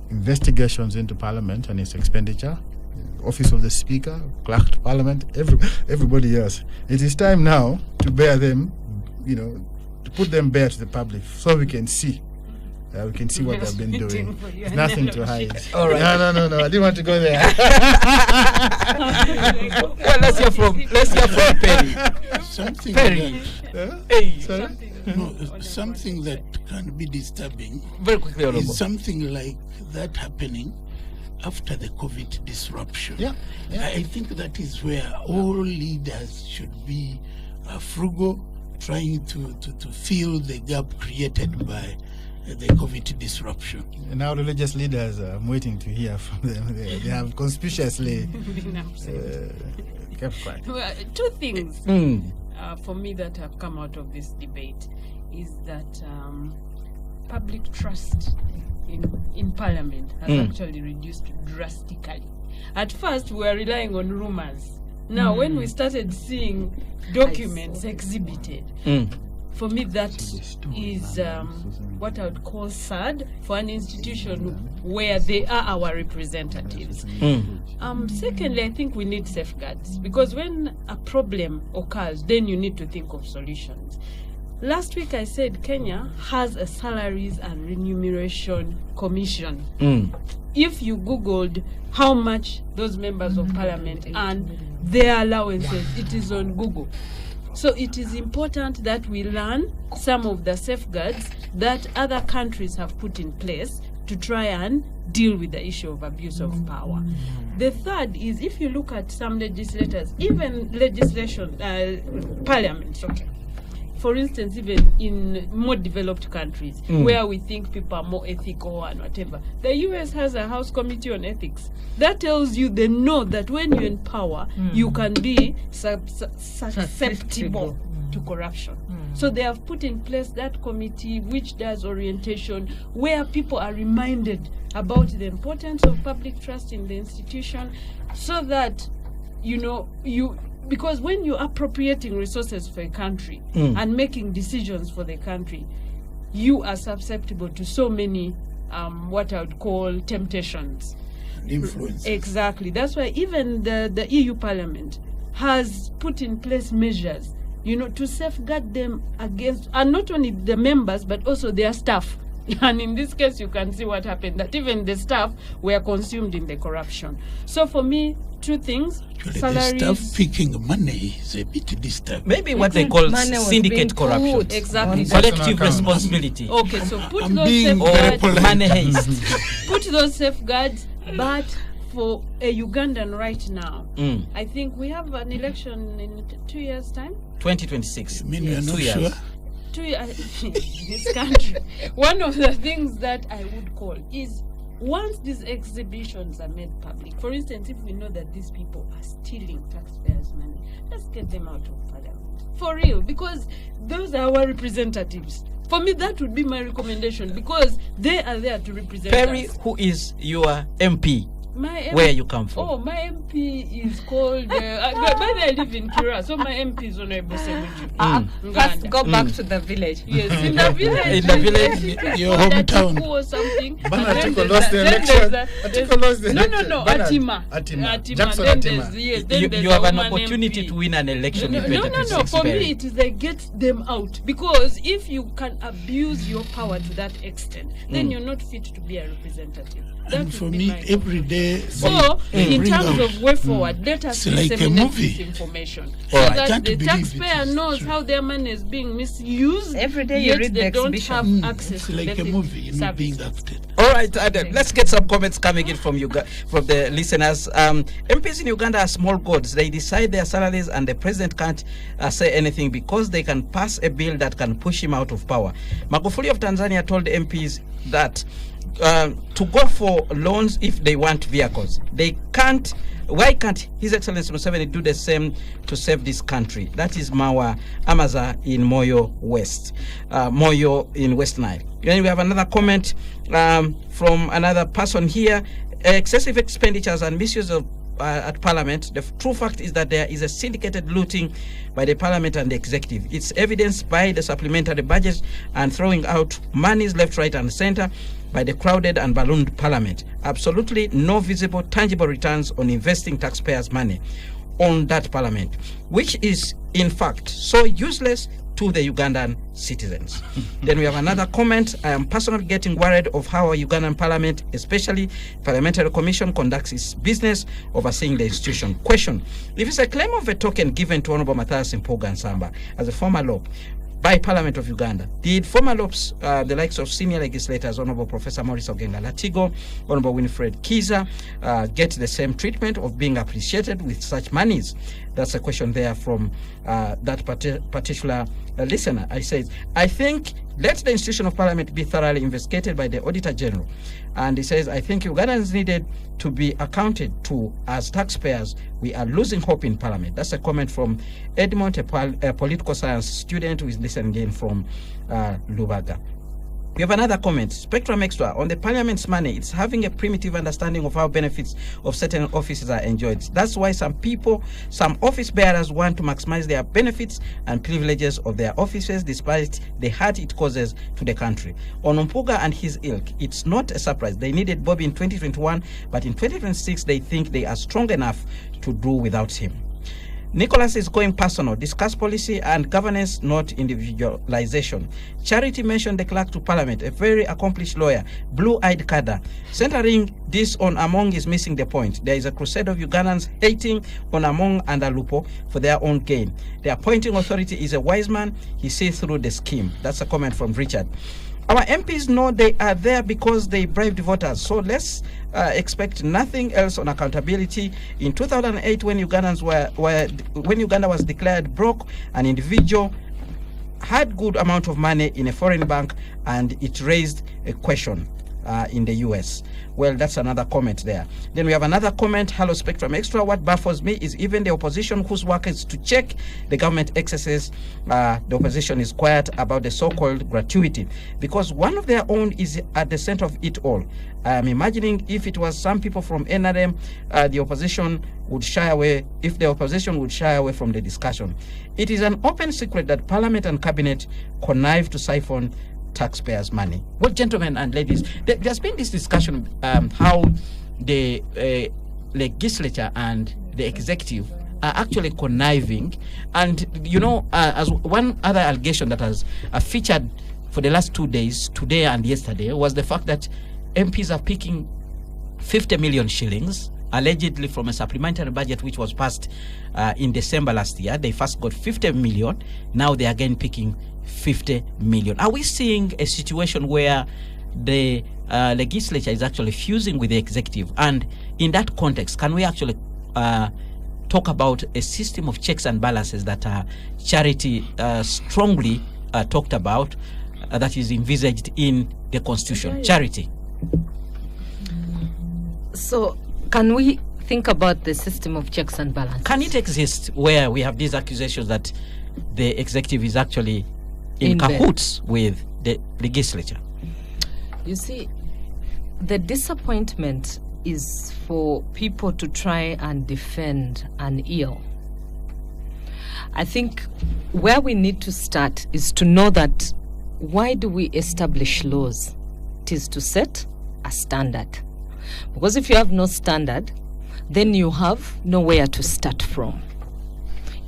investigations into Parliament and its expenditure, Office of the Speaker, Clerk to Parliament, everybody else. It is time now to bear them, to put them bare to the public so we can see. We can see what they've been doing. There's nothing to hide. All right. No. I didn't want to go there. Well, let's hear from Perry. Something something that can be disturbing. Very quickly, Honorable. Is something like that happening after the COVID disruption. Yeah. I think that is where all leaders should be frugal, trying to fill the gap created by the COVID disruption. And now religious leaders, I'm waiting to hear from them. They have conspicuously kept quiet. Well, two things for me that have come out of this debate is that public trust in Parliament has actually reduced drastically. At first, we were relying on rumors. Now, when we started seeing documents exhibited, for me, that is what I would call sad for an institution where they are our representatives. Secondly, I think we need safeguards because when a problem occurs, then you need to think of solutions. last week I said Kenya has a salaries and remuneration commission. If you Googled how much those members of parliament and their allowances, it is on Google. So it is important that we learn some of the safeguards that other countries have put in place to try and deal with the issue of abuse of power. The third is, if you look at some legislators, even legislation, parliaments, okay. For instance, even in more developed countries where we think people are more ethical and whatever, the US has a House Committee on Ethics. That tells you they know that when you're in power, you can be susceptible to corruption. So they have put in place that committee which does orientation, where people are reminded about the importance of public trust in the institution, so that, because when you're appropriating resources for a country and making decisions for the country, you are susceptible to so many what I would call temptations. Influence. Exactly. That's why even the EU Parliament has put in place measures, to safeguard them against, and not only the members, but also their staff. And in this case, you can see what happened, that even the staff were consumed in the corruption. So for me, two things. Actually, salaries. the staff picking money is a bit disturbing. Maybe what they call syndicate corruption. Exactly. Collective responsibility. Okay, so put I'm those being safeguards. very Money haste. Put those safeguards, but for a Ugandan right now, I think we have an election in 2 years' time. 2026. I mean, you're not 2 years. sure? This country. One of the things that I would call is, once these exhibitions are made public, for instance, if we know that these people are stealing taxpayers' money, let's get them out of parliament. For real, because those are our representatives. For me, that would be my recommendation, because they are there to represent Perry, us. who is your MP? My Where you come from? Oh, my MP is called. By I live in Kira, so my MP is Honorable Semuju. First, go back to the village. Yes, in the village. In the village, your hometown. Or something. Bernard And then Atiko there's lost a- the then election. there's a- Atiko lost the No, election. Bernard. Atima. Jackson Then Atima. there's, yes, then you there's have a an woman opportunity MP. to win an election in No. 2026. For Perry. me, it is they get them out, because if you can abuse your power to that extent, then you're not fit to be a representative. That And would for be me, my every day. So, they in bring terms out- of way forward, let us It's like a disseminate movie. this information All so right. that Can't the believe it taxpayer is knows true. how their money is being misused. Every day you yet read the they don't exhibition. have access It's to like a basic movie, being services. acted. All right, Adam, let's get some comments coming in from from the listeners. MPs in Uganda are small gods. They decide their salaries, and the president can't say anything because they can pass a bill that can push him out of power. Magufuli of Tanzania told MPs that to go for loans if they want vehicles. They can't. Why can't His Excellency Museveni do the same to save this country? That is Mawa Amaza in Moyo West, Moyo in West Nile. Then we have another comment from another person here. Excessive expenditures and misuse of at Parliament. The true fact is that there is a syndicated looting by the Parliament and the Executive. It's evidenced by the supplementary budget and throwing out monies left, right, and center by the crowded and ballooned Parliament. Absolutely no visible, tangible returns on investing taxpayers' money on that Parliament, which is in fact so useless to the Ugandan citizens. Then we have another comment. I am personally getting worried of how our Ugandan Parliament, especially Parliamentary Commission, conducts its business overseeing the institution. Question: if it's a claim of a token given to Honorable Mathias Mpuuga Nsamba as a former LOP by Parliament of Uganda, did former LOPs, the likes of senior legislators, Honorable Professor Maurice Ogenga Latigo, Honorable Winfred Kiza, get the same treatment of being appreciated with such monies? That's a question there from that particular listener. I said, I think let the institution of Parliament be thoroughly investigated by the Auditor General. And he says, I think Ugandans needed to be accounted to as taxpayers. We are losing hope in Parliament. That's a comment from Edmond, a political science student who is listening in from Lubaga. We have another comment. Spectrum Extra on the Parliament's money. It's having a primitive understanding of how benefits of certain offices are enjoyed. That's why some office bearers want to maximize their benefits and privileges of their offices despite the hurt it causes to the country. On Mpuuga and his ilk, it's not a surprise. They needed Bobby in 2021, but in 2026 they think they are strong enough to do without him. Nicholas is going personal. Discuss policy and governance, not individualization. Charity mentioned the clerk to parliament, a very accomplished lawyer, blue-eyed cadre. Centering this on Among is missing the point. There is a crusade of Ugandans hating on Among and Alupo for their own gain. The appointing authority is a wise man. He sees through the scheme. That's a comment from Richard. Our MPs know they are there because they bribed voters. So let's expect nothing else on accountability. In 2008, when when Uganda was declared broke, an individual had good amount of money in a foreign bank, and it raised a question in the US. Well, that's another comment there. Then we have another comment. Hello, Spectrum Extra. What baffles me is even the opposition, whose work is to check the government excesses, the opposition is quiet about the so-called gratuity, because one of their own is at the center of it all. I'm imagining if it was some people from NRM, the opposition would shy away, if the opposition would shy away from the discussion. It is an open secret that Parliament and Cabinet connive to siphon taxpayers' money. Well, gentlemen and ladies, there's been this discussion how the legislature and the executive are actually conniving, and as one other allegation that has featured for the last 2 days, today and yesterday, was the fact that MPs are picking 50 million shillings allegedly from a supplementary budget which was passed in December last year. They first got 50 million, now they are again picking 50 million. Are we seeing a situation where the legislature is actually fusing with the executive? And in that context, can we actually talk about a system of checks and balances that Charity strongly talked about, that is envisaged in the Constitution? Charity. So, can we think about the system of checks and balances? Can it exist where we have these accusations that the executive is actually in cahoots with the legislature? You see, the disappointment is for people to try and defend an ill. I think where we need to start is to know that why do we establish laws? It is to set a standard. Because if you have no standard, then you have nowhere to start from.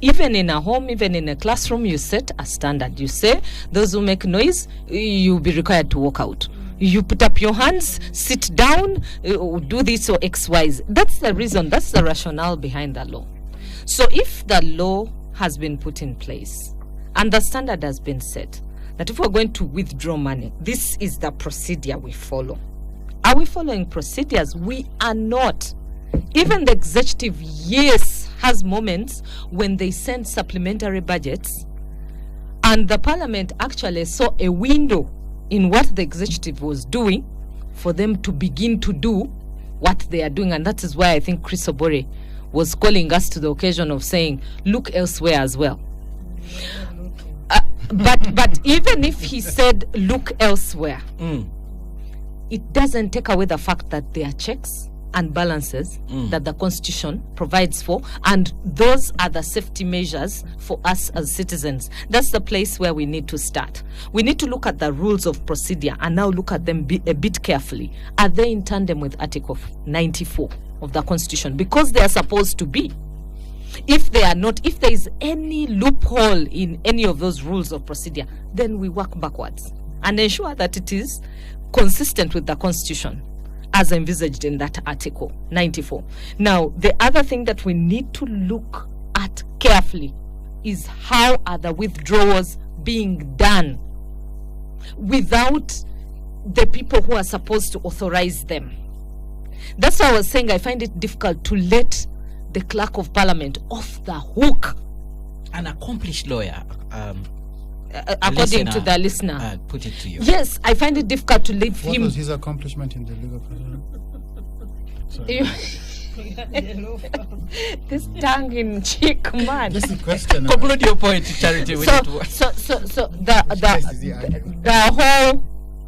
Even in a home, even in a classroom, you set a standard. You say, those who make noise, you'll be required to walk out. You put up your hands, sit down, do this or X, Y. That's the reason, that's the rationale behind the law. So if the law has been put in place and the standard has been set, that if we're going to withdraw money, this is the procedure we follow. Are we following procedures? We are not. Even the executive, yes, has moments when they send supplementary budgets, and the parliament actually saw a window in what the executive was doing for them to begin to do what they are doing. And that is why I think Chris Obore was calling us to the occasion of saying, look elsewhere as well. But even if he said, look elsewhere, it doesn't take away the fact that there are checks and balances that the Constitution provides for, and those are the safety measures for us as citizens. That's the place where we need to start. We need to look at the rules of procedure and now look at them a bit carefully. Are they in tandem with Article 94 of the Constitution? Because they are supposed to be. If they are not, if there is any loophole in any of those rules of procedure, then we work backwards and ensure that it is consistent with the Constitution as envisaged in that Article 94. Now, the other thing that we need to look at carefully is how are the withdrawals being done without the people who are supposed to authorize them. That's why I was saying I find it difficult to let the Clerk of Parliament off the hook. An accomplished lawyer, according to the listener, put it to you. Yes, I find it difficult to leave him. What was his accomplishment in the legal profession? This tongue-in-cheek man. Just a question. Conclude your point, Charity. So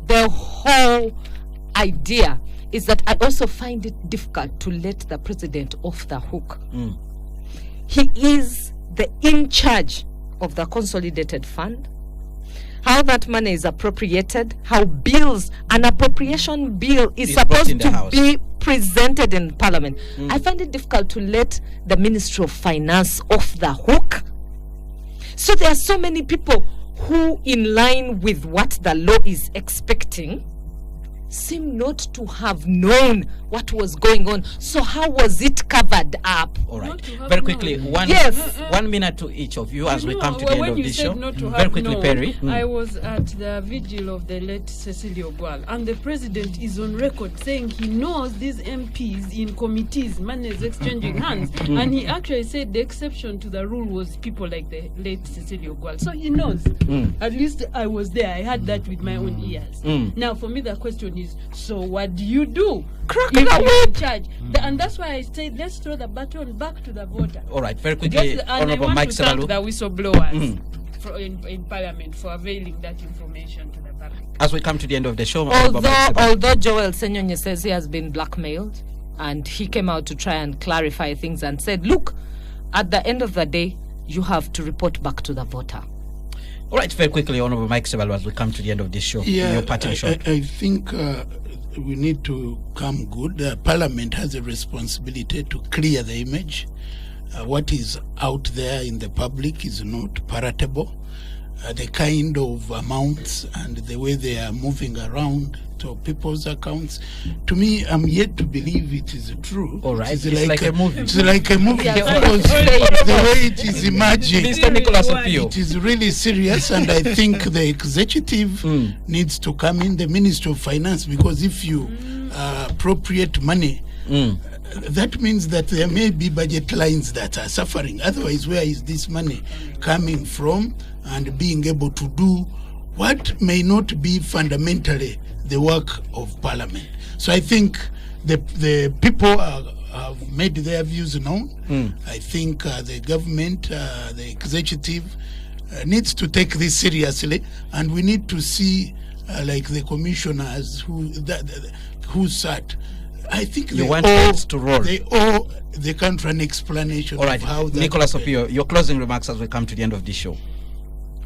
the whole idea is that I also find it difficult to let the president off the hook. He is the in charge of the consolidated fund. how that money is appropriated, how an appropriation bill is supposed to be presented in Parliament. I find it difficult to let the Ministry of Finance off the hook. So there are so many people who, in line with what the law is expecting, seem not to have known what was going on. So how was it covered up? All right. Very quickly, 1 minute to each of you as we come to the end of this show. Very quickly, Perry. I was at the vigil of the late Cecilia Ogwal, and the president is on record saying he knows these MPs in committees, money is exchanging hands, and he actually said the exception to the rule was people like the late Cecilia Ogwal. So he knows. At least I was there. I heard that with my own ears. Now, for me, the question is, so what do you do? Crack the whip. In charge. And that's why I say let's throw the baton back to the voter. All right, very quickly, Honorable Mike Sebalu. The whistleblowers in Parliament for availing that information to the public. As we come to the end of the show, although Joel Senyonyi says he has been blackmailed, and he came out to try and clarify things and said, look, at the end of the day, you have to report back to the voter. All right, very quickly, Honorable Mike Sebalu, as we come to the end of this show. Yeah, I think we need to come good. Parliament has a responsibility to clear the image. What is out there in the public is not palatable. The kind of amounts and the way they are moving around to people's accounts, to me, I'm yet to believe it is true. All right, it's like a movie. It's like a movie because the way it is emerging, Mr. Nicholas Opio, it is really serious, and I think the executive needs to come in, the Ministry of Finance, because if you appropriate money, that means that there may be budget lines that are suffering. Otherwise, where is this money coming from, and being able to do what may not be fundamentally the work of Parliament? So I think the people have made their views known. I think the government, the executive, needs to take this seriously, and we need to see like the commissioners who sat. I think you want heads to roll. They owe the country an explanation. All right, of how that Nicholas Opio, your closing remarks as we come to the end of this show.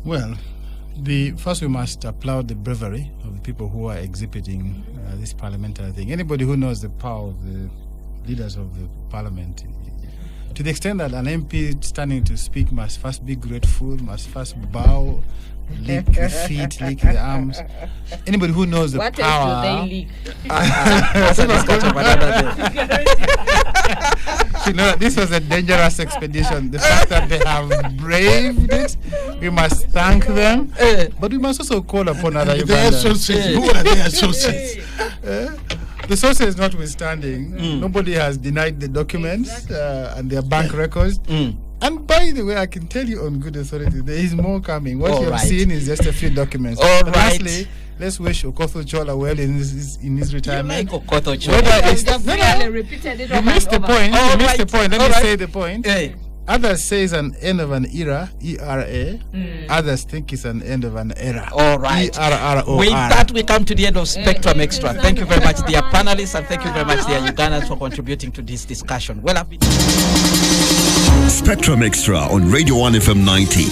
Well, first we must applaud the bravery of the people who are exhibiting this parliamentary thing. Anybody who knows the power of the leaders of the parliament, to the extent that an MP standing to speak must first be grateful, must first bow, lick the feet, lick the arms. Anybody who knows the what power. What else do they lick? That's a discussion of another day. You know, this was a dangerous expedition. The fact that they have braved it, we must thank them. But we must also call upon other Ugandans. Who are their associates? The sources notwithstanding, nobody has denied the documents and their bank records. And by the way, I can tell you on good authority, there is more coming. What you have seen is just a few documents. Lastly, let's wish Okoth Ochola well in his retirement. You like Okoth Ochola? You missed the point. You missed the point. Let me say the point. Others say it's an end of an era, ERA. Others think it's an end of an era. All right. ERROR. With that, we come to the end of Spectrum Extra. Thank you very much, dear panelists, and thank you very much, dear Ugandans, for contributing to this discussion. Well, Spectrum Extra on Radio 1 FM 90.